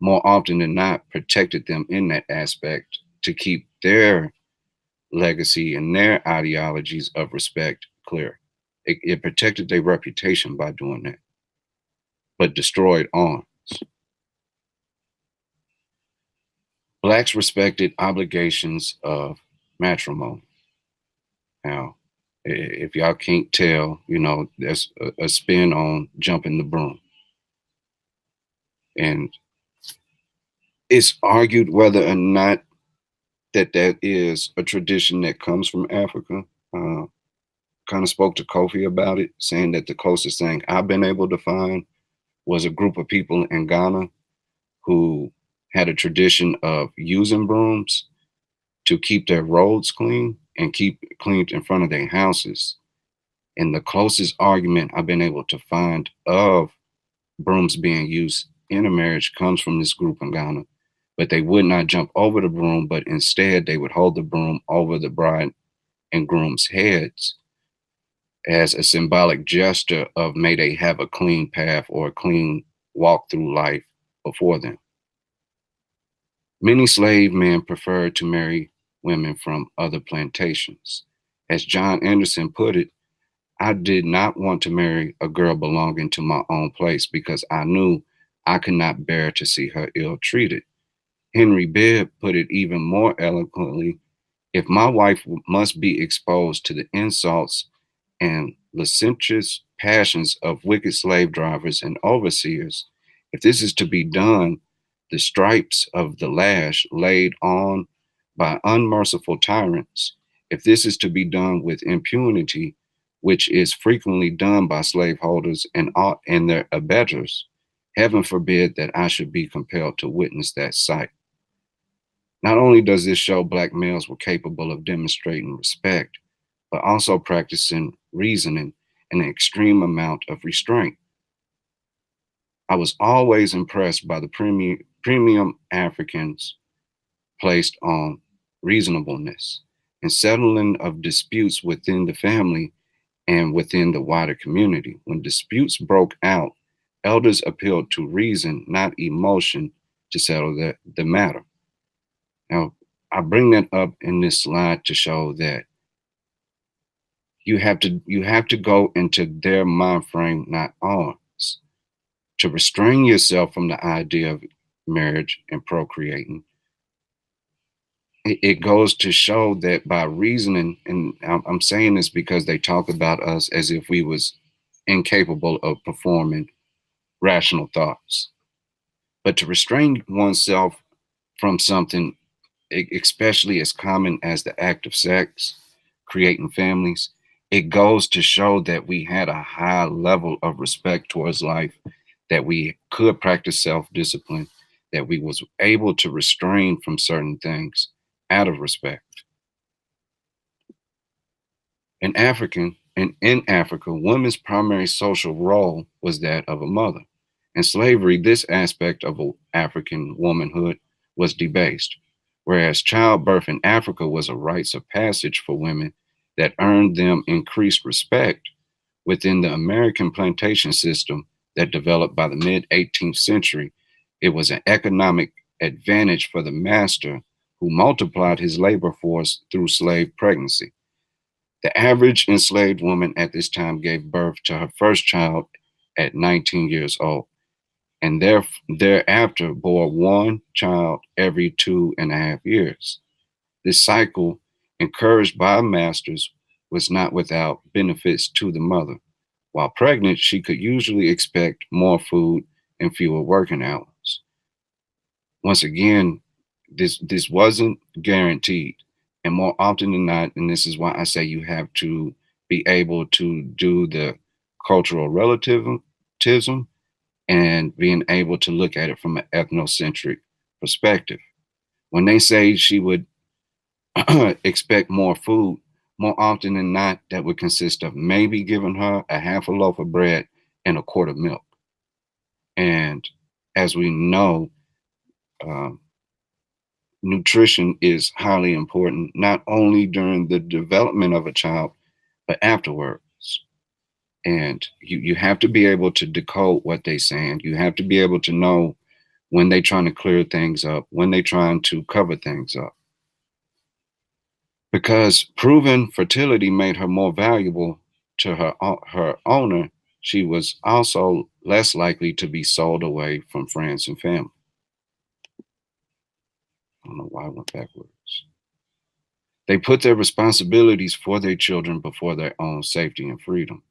E: more often than not protected them in that aspect to keep their legacy and their ideologies of respect clear. It protected their reputation by doing that, but destroyed arms. Blacks respected obligations of matrimony. Now, if y'all can't tell, you know, there's a spin on jumping the broom. And It's argued whether or not that is a tradition that comes from Africa. Kind of spoke to Kofi about it, saying that the closest thing I've been able to find was a group of people in Ghana who had a tradition of using brooms to keep their roads clean and keep clean in front of their houses. And the closest argument I've been able to find of brooms being used in a marriage comes from this group in Ghana. But they would not jump over the broom, but instead they would hold the broom over the bride and groom's heads as a symbolic gesture of may they have a clean path or a clean walk through life before them. Many slave men preferred to marry women from other plantations. As John Anderson put it, I did not want to marry a girl belonging to my own place because I knew I could not bear to see her ill-treated. Henry Bibb put it even more eloquently, if my wife must be exposed to the insults and licentious passions of wicked slave drivers and overseers, if this is to be done, the stripes of the lash laid on by unmerciful tyrants, if this is to be done with impunity, which is frequently done by slaveholders and their abettors, heaven forbid that I should be compelled to witness that sight. Not only does this show Black males were capable of demonstrating respect, but also practicing reasoning and an extreme amount of restraint. I was always impressed by the premium Africans placed on reasonableness and settling of disputes within the family and within the wider community. When disputes broke out, elders appealed to reason, not emotion, to settle the matter. Now, I bring that up in this slide to show that you have to go into their mind frame, not ours, to restrain yourself from the idea of marriage and procreating. It goes to show that by reasoning, and I'm saying this because they talk about us as if we was incapable of performing rational thoughts. But to restrain oneself from something, especially as common as the act of sex, creating families, it goes to show that we had a high level of respect towards life, that we could practice self-discipline, that we was able to restrain from certain things out of respect. In Africa, women's primary social role was that of a mother. In slavery, this aspect of African womanhood was debased, whereas childbirth in Africa was a rites of passage for women that earned them increased respect. Within the American plantation system that developed by the mid-18th century, it was an economic advantage for the master who multiplied his labor force through slave pregnancy. The average enslaved woman at this time gave birth to her first child at 19 years old, and thereafter bore one child every 2.5 years. This cycle, encouraged by masters, was not without benefits to the mother. While pregnant, she could usually expect more food and fewer working hours. Once again, this wasn't guaranteed. And more often than not, and this is why I say you have to be able to do the cultural relativism and being able to look at it from an ethnocentric perspective. When they say she would expect more food, more often than not, that would consist of maybe giving her a half a loaf of bread and a quart of milk. And as we know, nutrition is highly important, not only during the development of a child, but afterwards. And you have to be able to decode what they're saying. You have to be able to know when they're trying to clear things up, when they're trying to cover things up. Because proven fertility made her more valuable to her owner, she was also less likely to be sold away from friends and family. I don't know why I went backwards. They put their responsibilities for their children before their own safety and freedom,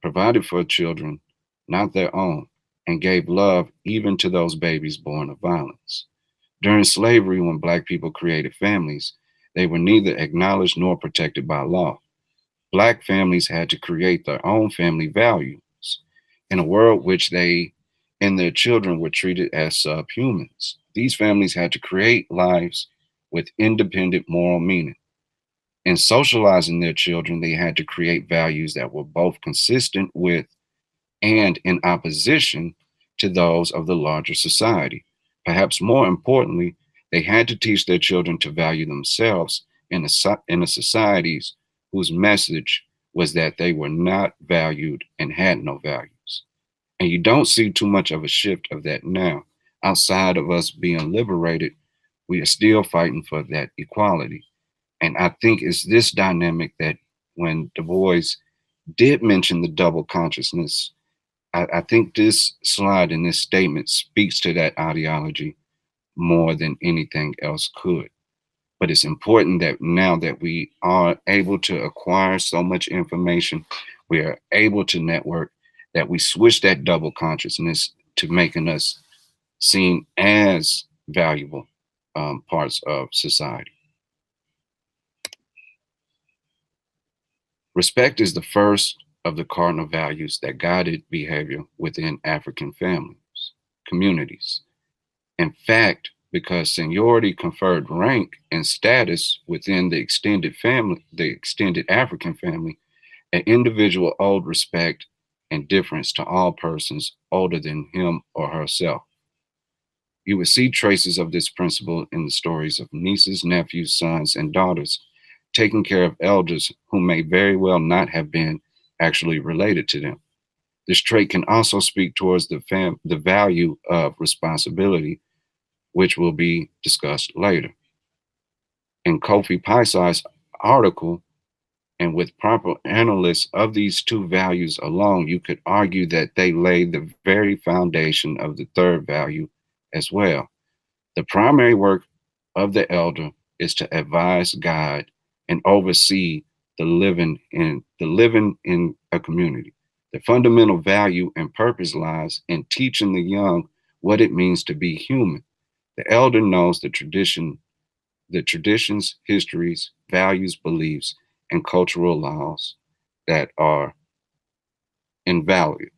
E: provided for children, not their own, and gave love even to those babies born of violence. During slavery, when Black people created families, they were neither acknowledged nor protected by law. Black families had to create their own family values in a world which they and their children were treated as subhumans. These families had to create lives with independent moral meaning. In socializing their children, they had to create values that were both consistent with and in opposition to those of the larger society. Perhaps more importantly, they had to teach their children to value themselves in a societies whose message was that they were not valued and had no values. And you don't see too much of a shift of that now. Outside of us being liberated, we are still fighting for that equality. And I think it's this dynamic that when Du Bois did mention the double consciousness, I think this slide and this statement speaks to that ideology more than anything else could. But it's important that now that we are able to acquire so much information, we are able to network, that we switch that double consciousness to making us seen as valuable parts of society. Respect is the first of the cardinal values that guided behavior within African families, communities. In fact, because seniority conferred rank and status within the extended family, the extended African family, an individual owed respect and deference to all persons older than him or herself. You would see traces of this principle in the stories of nieces, nephews, sons, and daughters taking care of elders who may very well not have been actually related to them. This trait can also speak towards the value of responsibility, which will be discussed later. In Kofi Paisai's article, and with proper analysis of these two values alone, you could argue that they lay the very foundation of the third value as well. The primary work of the elder is to advise, guide, and oversee the living in a community. The fundamental value and purpose lies in teaching the young what it means to be human. The elder knows the traditions, histories, values, beliefs, and cultural laws that are invaluable.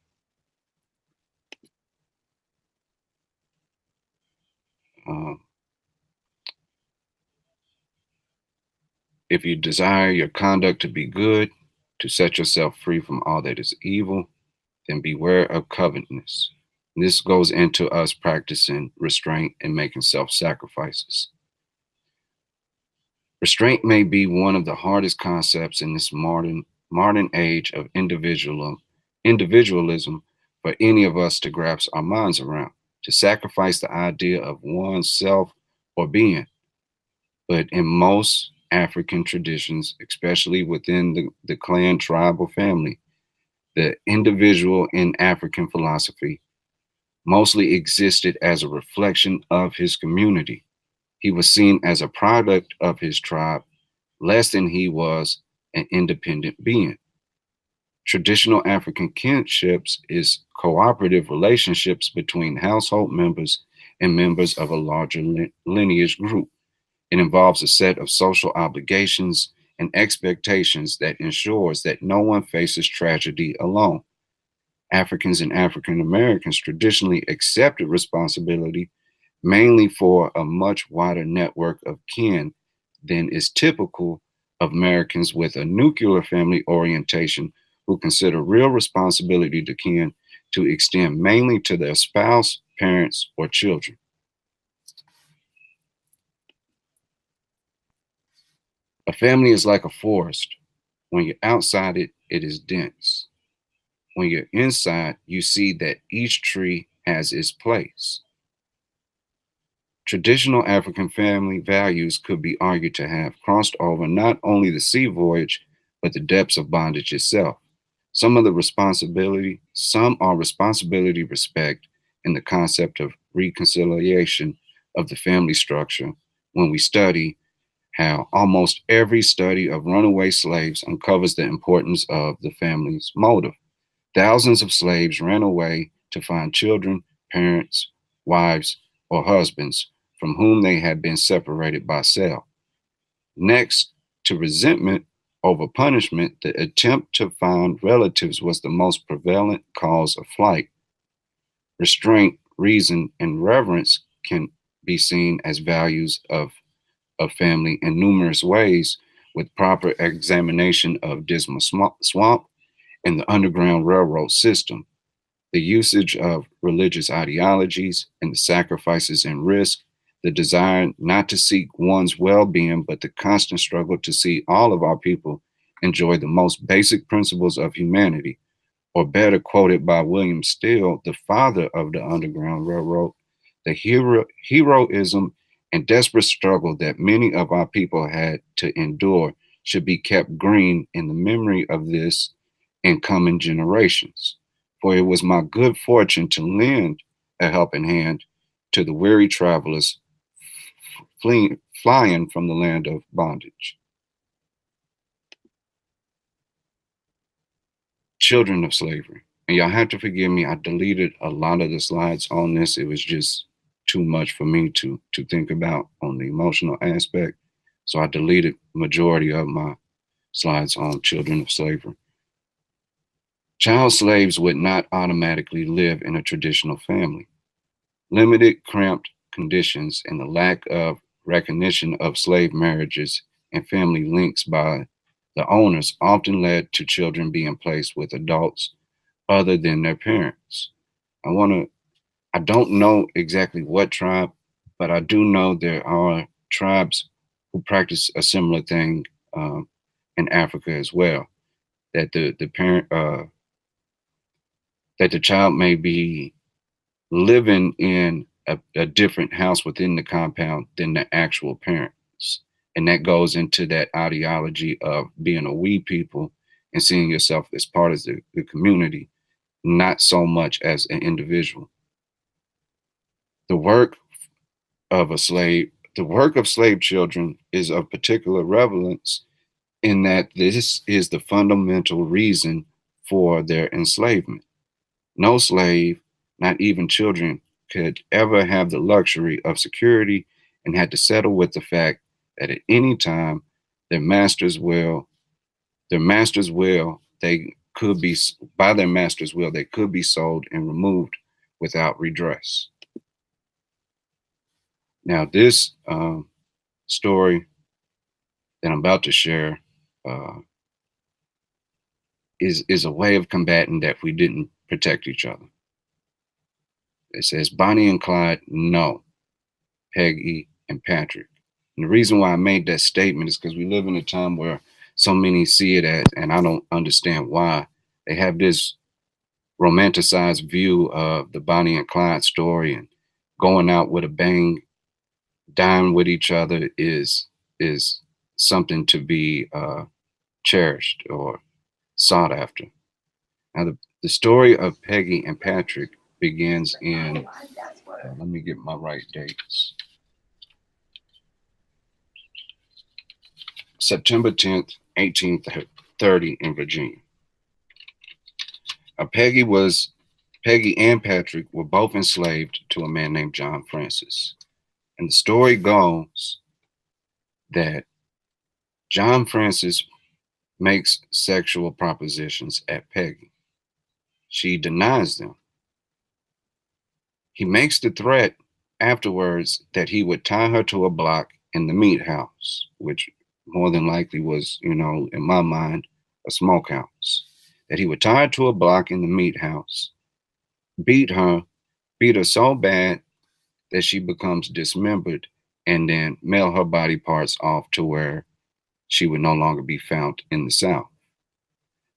E: If you desire your conduct to be good, to set yourself free from all that is evil, then beware of covetousness. This goes into us practicing restraint and making self-sacrifices. Restraint may be one of the hardest concepts in this modern age of individualism for any of us to grasp our minds around, to sacrifice the idea of one's self or being. But in most African traditions, especially within the clan tribal family, the individual in African philosophy mostly existed as a reflection of his community. He was seen as a product of his tribe, less than he was an independent being. Traditional African kinships is cooperative relationships between household members and members of a larger lineage group. It involves a set of social obligations and expectations that ensures that no one faces tragedy alone. Africans and African Americans traditionally accepted responsibility mainly for a much wider network of kin than is typical of Americans with a nuclear family orientation who consider real responsibility to kin to extend mainly to their spouse, parents, or children. A family is like a forest. When you're outside it, it is dense. When you're inside, you see that each tree has its place. Traditional African family values could be argued to have crossed over not only the sea voyage, but the depths of bondage itself. Some are responsibility, respect, and the concept of reconciliation of the family structure when we study how almost every study of runaway slaves uncovers the importance of the family's motive. Thousands of slaves ran away to find children, parents, wives, or husbands from whom they had been separated by sale. Next to resentment over punishment, the attempt to find relatives was the most prevalent cause of flight. Restraint, reason, and reverence can be seen as values of family in numerous ways, with proper examination of Dismal Swamp and the Underground Railroad system, the usage of religious ideologies and the sacrifices and risk, the desire not to seek one's well-being, but the constant struggle to see all of our people enjoy the most basic principles of humanity, or better quoted by William Steele, the father of the Underground Railroad, the heroism and desperate struggle that many of our people had to endure should be kept green in the memory of this and coming generations. For it was my good fortune to lend a helping hand to the weary travelers flying from the land of bondage. Children of slavery. And y'all have to forgive me, I deleted a lot of the slides on this. It was just too much for me to think about on the emotional aspect. So I deleted majority of my slides on children of slavery. Child slaves would not automatically live in a traditional family. Limited, cramped conditions and the lack of recognition of slave marriages and family links by the owners often led to children being placed with adults other than their parents. I don't know exactly what tribe, but I do know there are tribes who practice a similar thing in Africa as well, that the parent, that the child may be living in a different house within the compound than the actual parents. And that goes into that ideology of being a we people and seeing yourself as part of the community, not so much as an individual. The work of slave children is of particular relevance in that this is the fundamental reason for their enslavement. No slave, not even children, could ever have the luxury of security and had to settle with the fact that at any time their master's will, they could be, by their master's will, they could be sold and removed without redress. Now, this story that I'm about to share is a way of combating that we didn't protect each other. It says, Bonnie and Clyde, no, Peggy and Patrick. And the reason why I made that statement is because we live in a time where so many see it as, and I don't understand why, they have this romanticized view of the Bonnie and Clyde story, and going out with a bang, dying with each other is something to be cherished or sought after. Now, the story of Peggy and Patrick begins in, let me get my right dates, September 10th, 1830 in Virginia. Peggy and Patrick were both enslaved to a man named John Francis. And the story goes that John Francis makes sexual propositions at Peggy. She denies them. He makes the threat afterwards that he would tie her to a block in the meat house, which more than likely was, in my mind, a smokehouse. That he would tie her to a block in the meat house, beat her so bad that she becomes dismembered, and then mail her body parts off to where she would no longer be found in the South.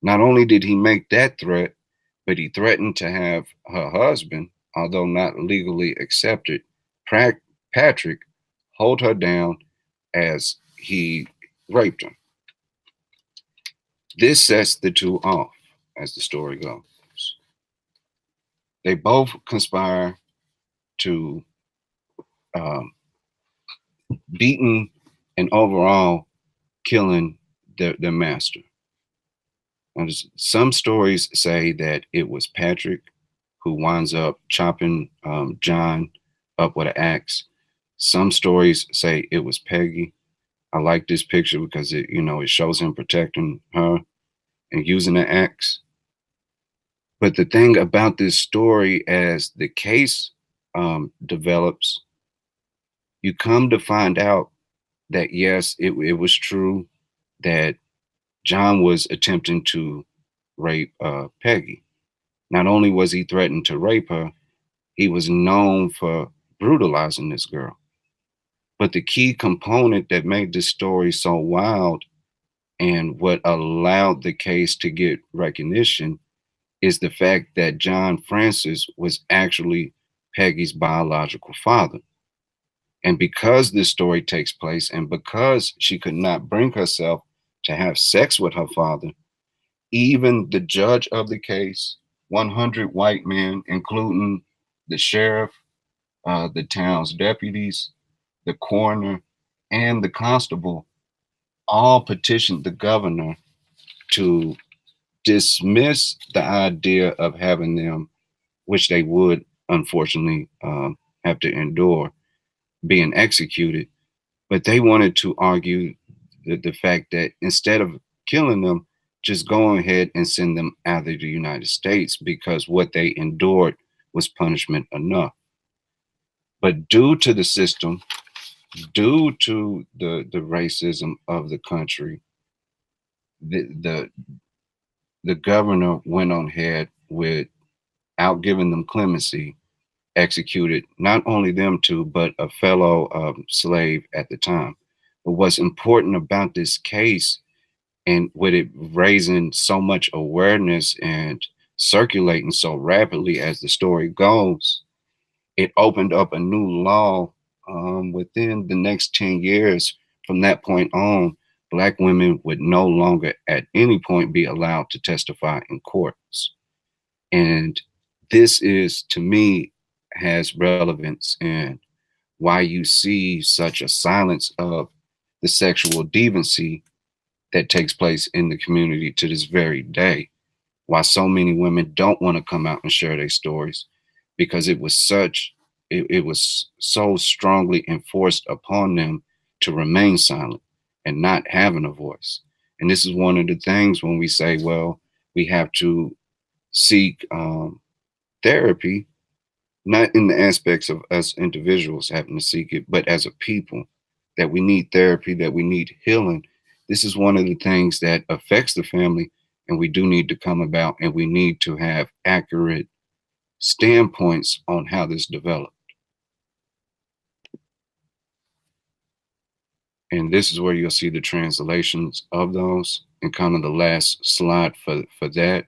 E: Not only did he make that threat, but he threatened to have her husband, although not legally accepted, Patrick, hold her down as he raped her. This sets the two off, as the story goes. They both conspire to beating and overall killing their master. Now, some stories say that it was Patrick who winds up chopping John up with an axe. Some stories say it was Peggy. I like this picture because it, it shows him protecting her and using an axe. But the thing about this story, as the case develops, you come to find out that yes, it was true that John was attempting to rape Peggy. Not only was he threatened to rape her, he was known for brutalizing this girl. But the key component that made this story so wild and what allowed the case to get recognition is the fact that John Francis was actually Peggy's biological father. And because this story takes place and because she could not bring herself to have sex with her father, even the judge of the case, 100 white men, including the sheriff, the town's deputies, the coroner, and the constable, all petitioned the governor to dismiss the idea of having them, which they would unfortunately have to endure, being executed. But they wanted to argue the fact that instead of killing them, just go ahead and send them out of the United States because what they endured was punishment enough. But due to the system, due to the racism of the country, the governor went on ahead without giving them clemency, executed not only them two, but a fellow slave at the time. But what's important about this case, and with it raising so much awareness and circulating so rapidly as the story goes, it opened up a new law within the next 10 years. From that point on, Black women would no longer at any point be allowed to testify in courts. And this is, to me, has relevance in why you see such a silence of the sexual deviancy that takes place in the community to this very day. Why so many women don't want to come out and share their stories, because it was so strongly enforced upon them to remain silent and not having a voice. And this is one of the things when we say, well, we have to seek therapy, not in the aspects of us individuals having to seek it, but as a people, that we need therapy, that we need healing. This is one of the things that affects the family, and we do need to come about, and we need to have accurate standpoints on how this developed. And this is where you'll see the translations of those, and kind of the last slide for that.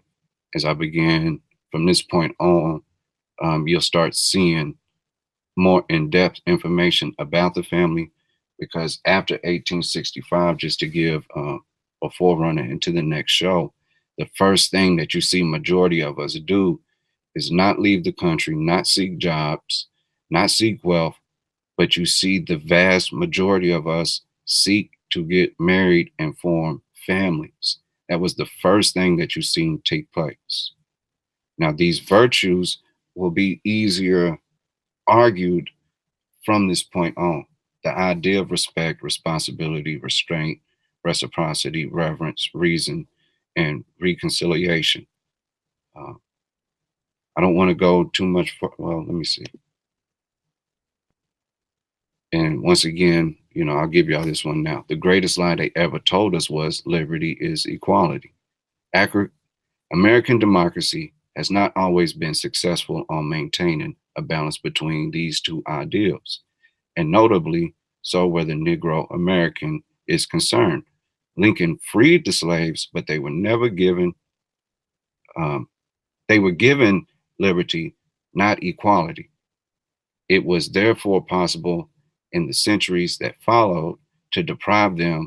E: As I begin from this point on, you'll start seeing more in-depth information about the family, because after 1865, just to give a forerunner into the next show, the first thing that you see majority of us do is not leave the country, not seek jobs, not seek wealth, but you see the vast majority of us seek to get married and form families. That was the first thing that you seen take place. Now, these virtues will be easier argued from this point on. The idea of respect, responsibility, restraint, reciprocity, reverence, reason, and reconciliation. I don't want to go too much well, let me see. And once again, I'll give y'all this one now. The greatest lie they ever told us was liberty is equality. American democracy has not always been successful on maintaining a balance between these two ideals, and notably so where the Negro American is concerned. Lincoln freed the slaves, but they were never given, they were given liberty, not equality. It was therefore possible in the centuries that followed to deprive their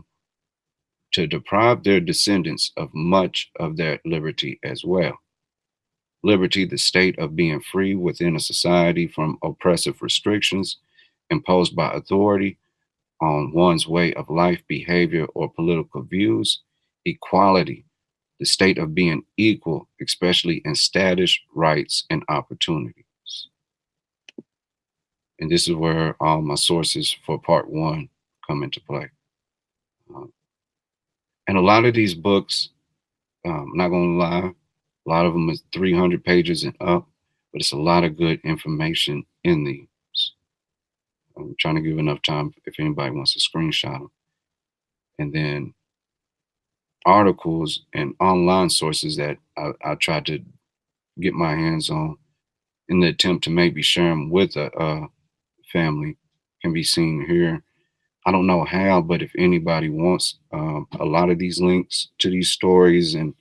E: descendants of much of their liberty as well. Liberty, the state of being free within a society from oppressive restrictions imposed by authority on one's way of life, behavior, or political views. Equality, the state of being equal, especially in status, rights, and opportunities. And this is where all my sources for part 1 come into play. And a lot of these books, I'm not going to lie, a lot of them is 300 pages and up, but it's a lot of good information in these. I'm trying to give enough time if anybody wants to screenshot them. And then articles and online sources that I tried to get my hands on in the attempt to maybe share them with a family can be seen here. I don't know how, but if anybody wants a lot of these links to these stories and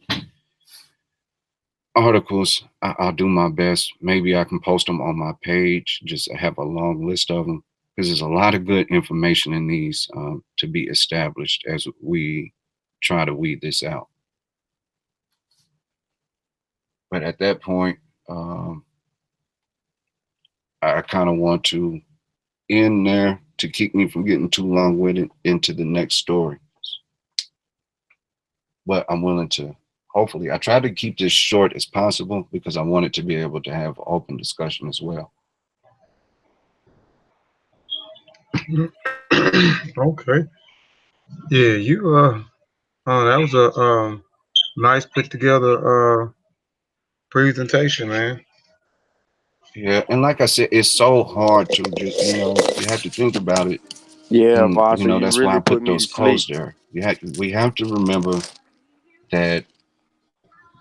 E: articles, I'll do my best. Maybe I can post them on my page, just have a long list of them, because there's a lot of good information in these to be established as we try to weed this out. But at that point, I kind of want to end there to keep me from getting too long-winded into the next story. But I'm willing to, hopefully, I try to keep this short as possible because I want it to be able to have open discussion as well.
A: Okay. Yeah, you that was a nice put together presentation, man.
E: Yeah, and like I said, it's so hard to just, you have to think about it.
F: Yeah,
E: And,
F: Vasa, you
E: that's
F: really
E: why I
F: put
E: put
F: me
E: those
F: to
E: quotes
F: sleep.
E: there. We have to remember that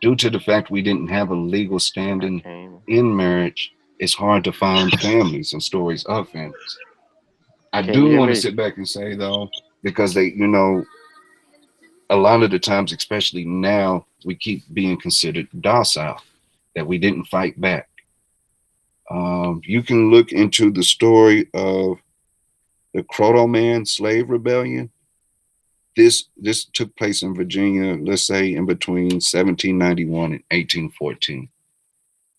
E: due to the fact we didn't have a legal standing in marriage, it's hard to find families and stories of families. I
F: Can you
E: do
F: hear
E: want to
F: me?
E: sit back and say, though, because they, a lot of the times, especially now, we keep being considered docile, that we didn't fight back. You can look into the story of the Croto Man slave rebellion. This took place in Virginia, let's say in between 1791 and 1814.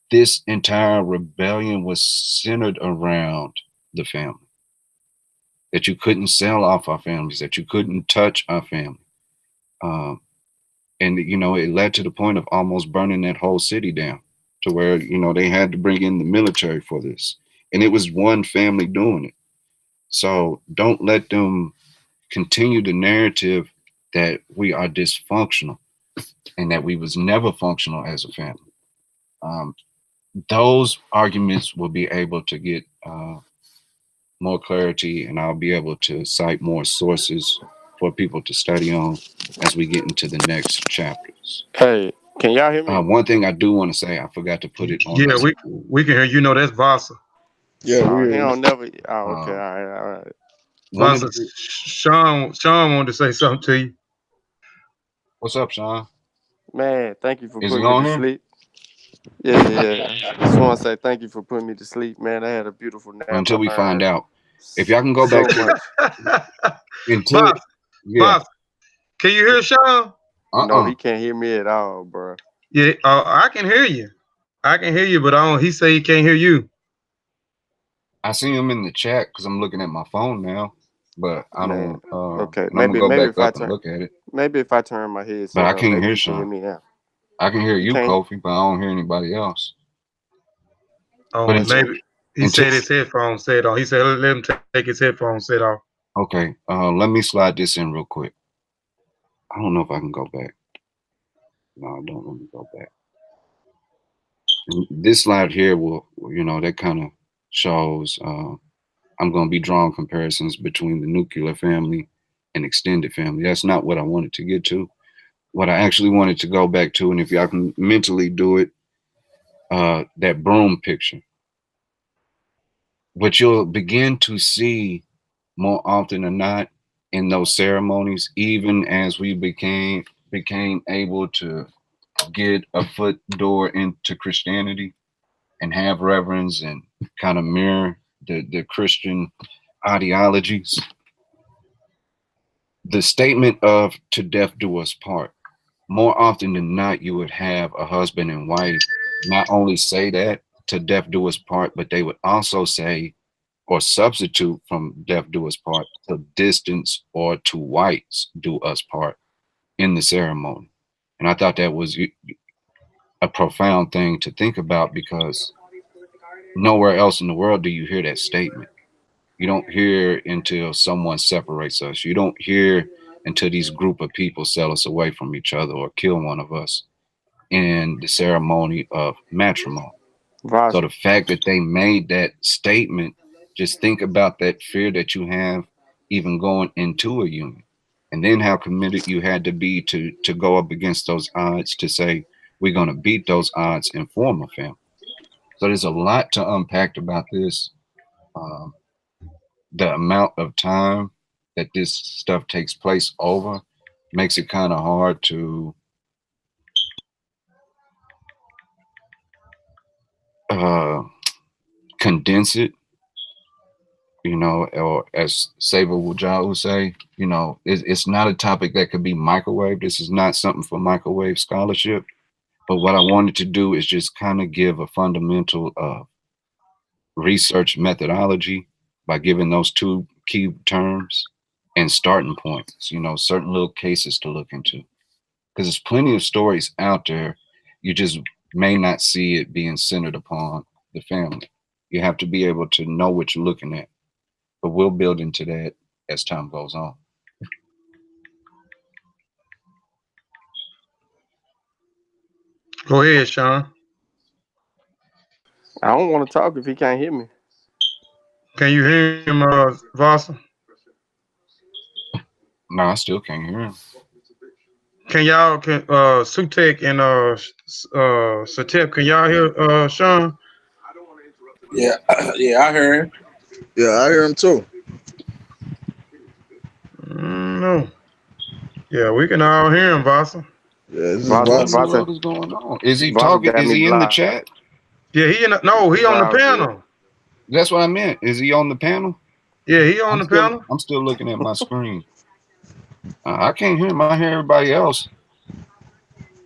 E: This entire rebellion was centered around the family. That you couldn't sell off our families, that you couldn't touch our family. And, it led to the point of almost burning that whole city down to where, they had to bring in the military for this. And it was one family doing it. So don't let them continue the narrative that we are dysfunctional and that we was never functional as a family. Those arguments will be able to get more clarity, and I'll be able to cite more sources for people to study on as we get into the next chapters.
F: Hey, can y'all hear me?
E: One thing I do want to say, I forgot to put it on.
A: Yeah, we can hear you. That's Vasa.
D: Yeah,
F: He don't never. Oh, okay, all right.
A: Vasa, Sean wanted to say something to you.
E: What's up, Sean?
F: Man, thank you for putting me to sleep. Yeah. Just want to say thank you for putting me to sleep, man. I had a beautiful nap.
E: Until we find out. If y'all can go back to
A: Vasa, Vasa, can you hear Sean?
F: No, he can't hear me at all, bro.
A: Yeah, I can hear you. I can hear you, but he say he can't hear you.
E: I see him in the chat because I'm looking at my phone now, but I don't.
F: Okay,
E: maybe if I turn, look at it.
F: Maybe if I turn my head,
E: but I can't hear
F: Sean.
E: Hear
F: me now.
E: I can hear you, Kofi, but I don't hear anybody else.
A: Oh, but maybe he said his headphones set off. He said let him take his headphones set off.
E: Okay, let me slide this in real quick. I don't know if I can go back. No, I don't. Let me go back. And this slide here will, that kind of shows. I'm going to be drawing comparisons between the nuclear family and extended family. That's not what I wanted to get to. What I actually wanted to go back to, and if y'all can mentally do it, that broom picture. What you'll begin to see more often than not in those ceremonies, even as we became able to get a foot door into Christianity and have reverends and kind of mirror the Christian ideologies. The statement of "to death do us part," more often than not, you would have a husband and wife not only say that, "to death do us part," but they would also say or substitute from "death do us part" to "distance" or "to whites do us part" in the ceremony. And I thought that was a profound thing to think about, because nowhere else in the world do you hear that statement. You don't hear until someone separates us. You don't hear until these group of people sell us away from each other or kill one of us in the ceremony of matrimony.
F: Right.
E: So the fact that they made that statement, just think about that fear that you have even going into a union, and then how committed you had to be to go up against those odds to say, we're going to beat those odds and form a family. So there's a lot to unpack about this. The amount of time that this stuff takes place over makes it kind of hard to condense it, you know, or as Saber Wujah would say, you know, it's not a topic that could be microwaved. This is not something for microwave scholarship. But what I wanted to do is just kind of give a fundamental research methodology by giving those two key terms and starting points, you know, certain little cases to look into. Because there's plenty of stories out there. You just may not see it being centered upon the family. You have to be able to know what you're looking at. But we'll build into that as time goes on.
A: Go ahead, Sean.
F: I don't want to talk if he can't hear me.
A: Can you hear him, Vasa?
E: No, I still can't hear him.
A: Can y'all, Sutek and Satep, can y'all hear Sean?
B: Yeah, yeah, I heard him.
D: Yeah, I hear him too.
A: No. Yeah, we can all hear him, Vasa.
D: Yeah, this is
E: What in the
F: Vasa.
E: world is going on? Is he
F: Vasa
E: talking?
F: got
E: Is
F: me
E: he in the
F: blind.
E: chat?
A: Yeah, he on the panel.
E: That's what I meant. Is he on the panel?
A: Yeah, he on the panel.
E: I'm still looking at my screen. I can't hear him. I hear everybody else.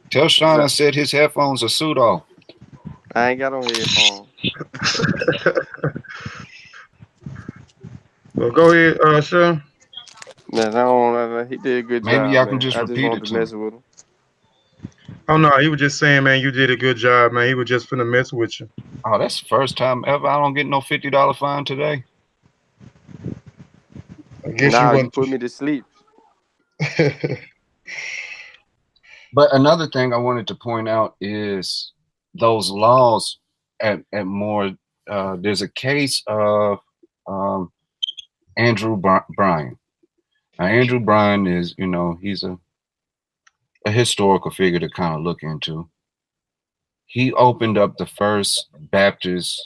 E: Tell Sean I said his headphones are pseudo.
F: I ain't got on headphones.
A: Well, go ahead, Sean.
F: Man, he did a good job.
E: Maybe y'all can
F: man.
E: just
F: I
E: repeat
F: wanted
E: it
F: to
E: to
F: mess
E: him.
F: with him.
A: Oh no, he was just saying, man, you did a good job, man. He was just finna mess with you.
E: Oh, that's the first time ever I don't get no $50 fine today.
A: I guess
F: you put me to sleep.
E: But another thing I wanted to point out is those laws at more. There's a case of Andrew Bryan. Now, Andrew Bryan is, you know, he's a historical figure to kind of look into. He opened up the first Baptist,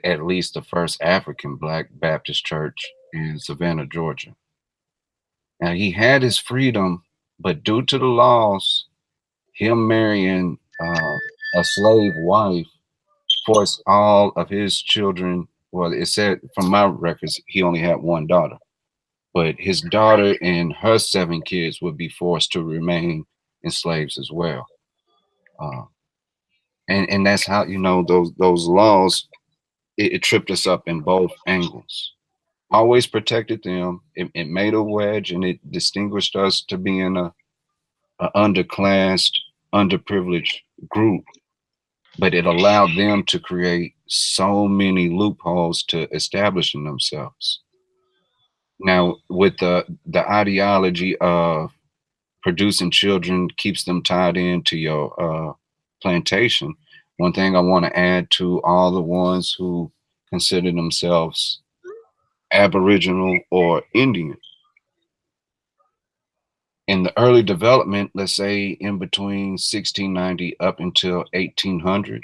E: at least the first African Black Baptist church in Savannah, Georgia. Now, he had his freedom, but due to the laws, him marrying a slave wife forced all of his children. Well, it said from my records, he only had one daughter, but his daughter and her 7 kids would be forced to remain enslaved as well. And that's how, you know, those laws, it tripped us up in both angles. Always protected them. It made a wedge, and it distinguished us to being a underclassed, underprivileged group. But it allowed them to create so many loopholes to establishing themselves. Now, with the ideology of producing children keeps them tied into your plantation, one thing I want to add to all the ones who consider themselves Aboriginal or Indian, in the early development, let's say in between 1690 up until 1800,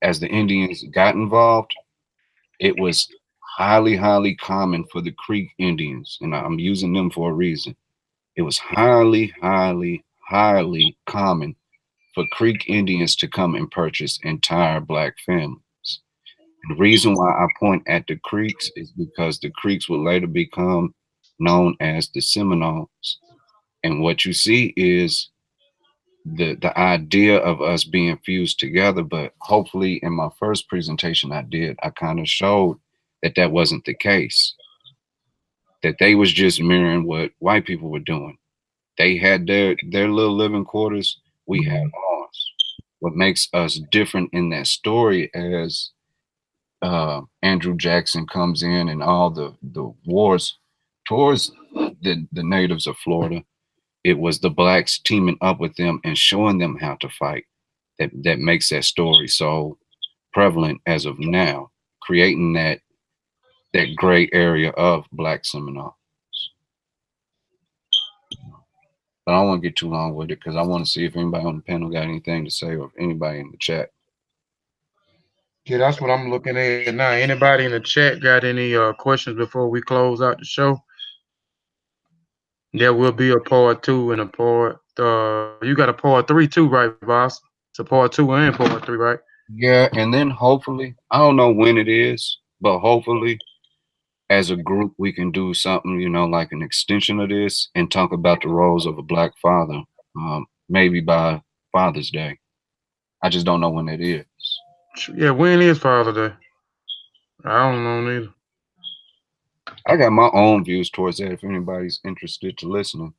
E: as the Indians got involved, it was highly, highly common for the Creek Indians, and I'm using them for a reason. It was highly, highly, highly common for Creek Indians to come and purchase entire Black families. And the reason why I point at the Creeks is because the Creeks would later become known as the Seminoles. And what you see is the idea of us being fused together, but hopefully in my first presentation I kind of showed that wasn't the case, that they was just mirroring what white people were doing. They had their little living quarters, we had ours. What makes us different in that story as Andrew Jackson comes in and all the wars towards the natives of Florida, it was the blacks teaming up with them and showing them how to fight that makes that story so prevalent as of now, creating that gray area of Black Seminoles. But I don't want to get too long with it because I want to see if anybody on the panel got anything to say or if anybody in the chat.
A: Yeah, that's what I'm looking at now. Anybody in the chat got any questions before we close out the show? There will be a part 2 and a part. You got a part 3 too, right, boss? It's a part 2 and part 3, right?
E: Yeah, and then hopefully, I don't know when it is, but hopefully, as a group, we can do something, you know, like an extension of this and talk about the roles of a Black father, maybe by Father's Day. I just don't know when it is.
A: Yeah, when is Father's Day? I don't know neither.
E: I got my own views towards that if anybody's interested to listening.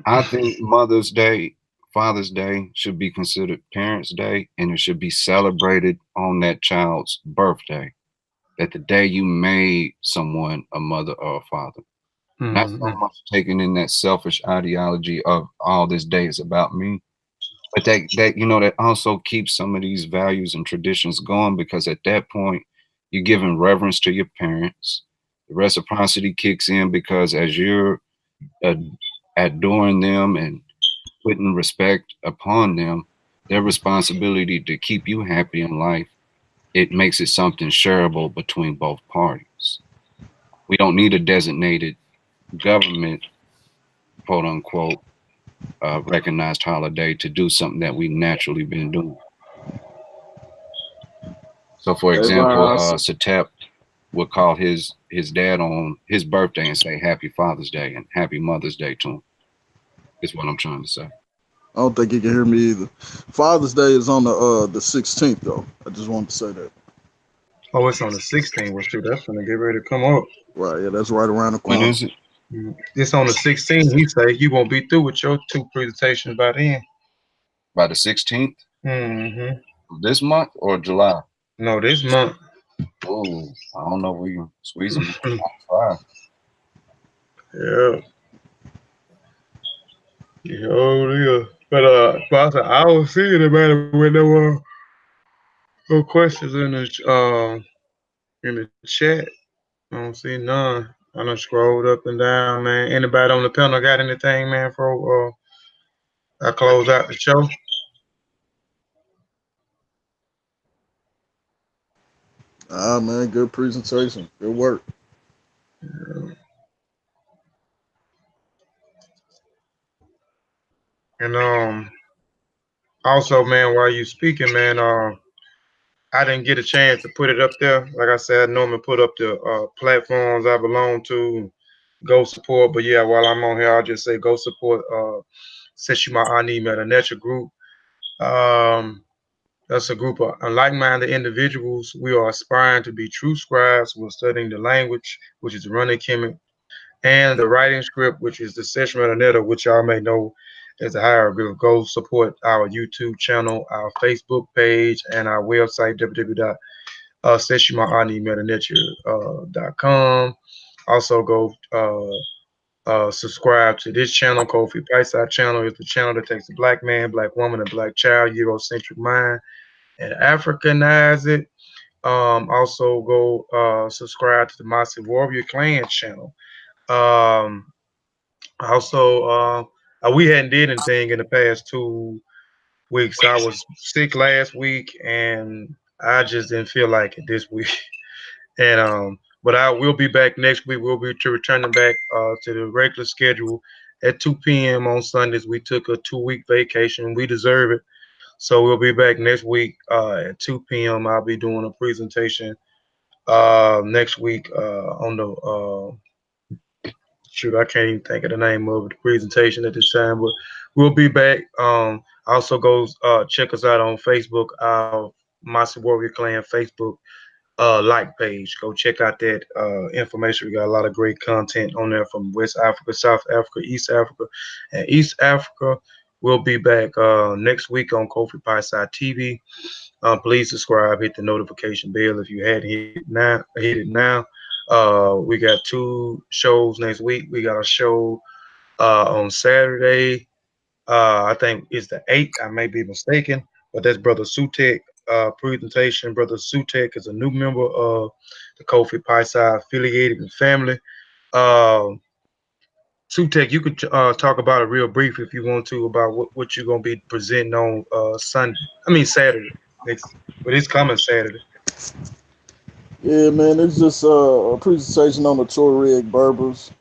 E: I think Mother's Day, Father's Day should be considered Parents' Day, and it should be celebrated on that child's birthday. That the day you made someone a mother or a father. Mm-hmm. Not so much taking in that selfish ideology of all this day is about me, but that you know, that also keeps some of these values and traditions going, because at that point you're giving reverence to your parents. The reciprocity kicks in because as you're adoring them and putting respect upon them, their responsibility to keep you happy in life, it makes it something shareable between both parties. We don't need a designated government, quote unquote, recognized holiday to do something that we naturally been doing. So, for example, Satep would call his dad on his birthday and say Happy Father's Day and Happy Mother's Day to him. Is what I'm trying to say.
D: I don't think he can hear me either. Father's Day is on the 16th, though. I just wanted to say that.
A: Oh, it's on the 16th. Well, shoot, that's gonna get ready to come up.
D: Right, yeah, that's right around the corner.
E: When is it?
A: It's on the 16th. He say you won't be through with your 2 presentations by then.
E: By the 16th?
A: Mm-hmm.
E: This month or July?
A: No, this month.
E: Oh, I don't know if we can squeeze them.
A: Yeah. Yeah, oh yeah. But I don't see anybody with no questions in the chat. I don't see none. I done scrolled up and down, man. Anybody on the panel got anything, man, for I close out the show?
D: Man, good presentation. Good work.
A: Yeah. And also, man, while you speaking, man, I didn't get a chance to put it up there. Like I said, I normally put up the platforms I belong to, go support. But yeah, while I'm on here, I'll just say go support Seshima Ani Metanetra group. That's a group of like-minded individuals. We are aspiring to be true scribes. We're studying the language, which is running Kemet, and the writing script, which is the Seshima Metanetra, which y'all may know as a hieroglyph. Go support our YouTube channel, our Facebook page, and our website, www.seshimaaniMetanetra.com. Also, go subscribe to this channel, Kofi Paisai channel. It's the channel that takes the Black man, Black woman, and Black child, Eurocentric mind, and Africanize it. Also, go subscribe to the Massive Warrior Clan channel. Also, we hadn't did anything in the past 2 weeks. I was sick last week, and I just didn't feel like it this week. And but I will be back next week. We'll be returning back to the regular schedule at 2 p.m. on Sundays. We took a 2-week vacation. We deserve it. So we'll be back next week at 2 p.m. I'll be doing a presentation next week on the shoot, I can't even think of the name of the presentation at this time, but we'll be back. Also go check us out on Facebook, our Massive Warrior Clan Facebook like page. Go check out that information. We got a lot of great content on there from West Africa, South Africa, East Africa, and East Africa. we'll be back next week on Kofi Pieside TV. Please subscribe, hit the notification bell if you hadn't hit it now. We got 2 shows next week. We got a show on Saturday. I think it's the 8th. I may be mistaken, but that's Brother Sutek presentation. Brother Sutek is a new member of the Kofi Pieside affiliated and family. Sutek, you could talk about it real brief if you want to about what you're gonna be presenting on Saturday but it's coming Saturday.
D: Yeah, man, it's just a presentation on the Tuareg Berbers.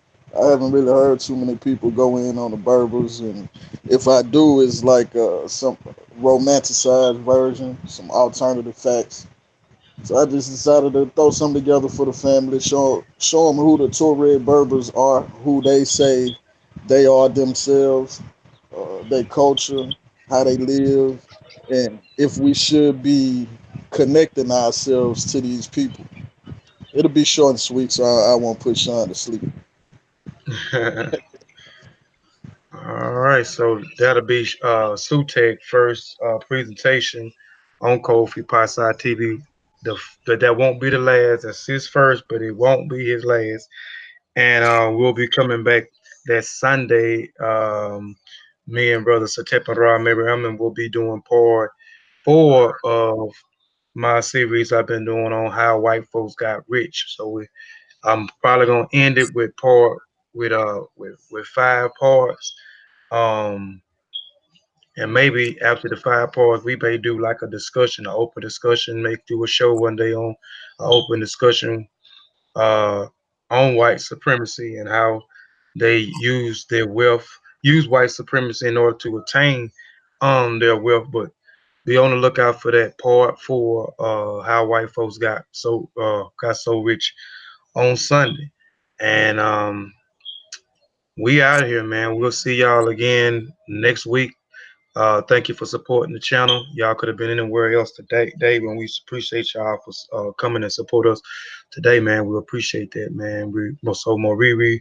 D: I haven't really heard too many people go in on the Berbers, and if I do, it's like some romanticized version, some alternative facts. So I just decided to throw something together for the family, show them who the Tuareg Berbers are, who they say they are themselves, their culture, how they live, and if we should be connecting ourselves to these people. It'll be short and sweet, so I won't put Sean to sleep.
A: All right, so that'll be Sutek first presentation on Kofi Pieside TV. That won't be the last. That's his first, but it won't be his last. And we'll be coming back that Sunday. Me and Brother Satepa Miriam will be doing part 4 of my series I've been doing on how white folks got rich. So I'm probably gonna end it with 5 parts. And maybe after the 5 parts, we may do like a discussion, an open discussion, make do a show one day on an open discussion on white supremacy and how they use their wealth, use white supremacy in order to attain their wealth. But be on the lookout for that part 4, how white folks got so rich on Sunday. And we out of here, man. We'll see y'all again next week. Thank you for supporting the channel. Y'all could have been anywhere else today, and we appreciate y'all for coming and support us today, man. We appreciate that, man. Moriri,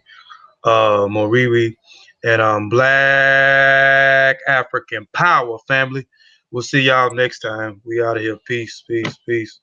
A: and Black African Power, family. We'll see y'all next time. We out of here. Peace, peace, peace.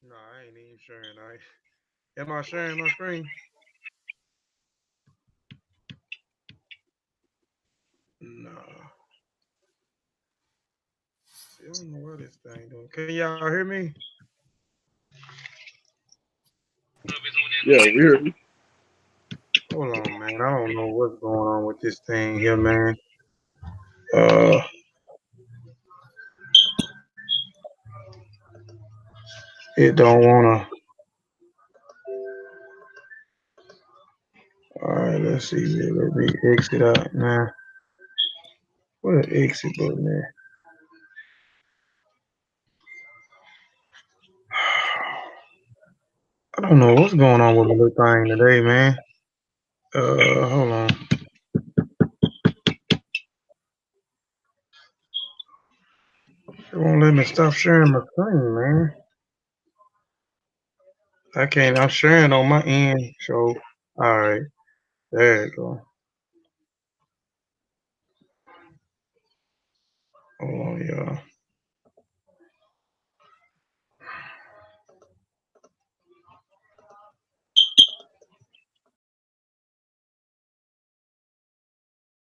A: No, I ain't even sharing. Am I sharing my screen? No. I don't know what this thing doing. Can y'all hear me?
D: Yeah, we hear you.
A: Hold on, man. I don't know what's going on with this thing here, man. It don't wanna. All right, let's see here. Let me exit out now. What an exit button there. I don't know what's going on with the little thing today, man. Hold on. It won't let me stop sharing my screen, man. I can't. I'm sharing on my end. So, all right, there you go. Hold on, y'all.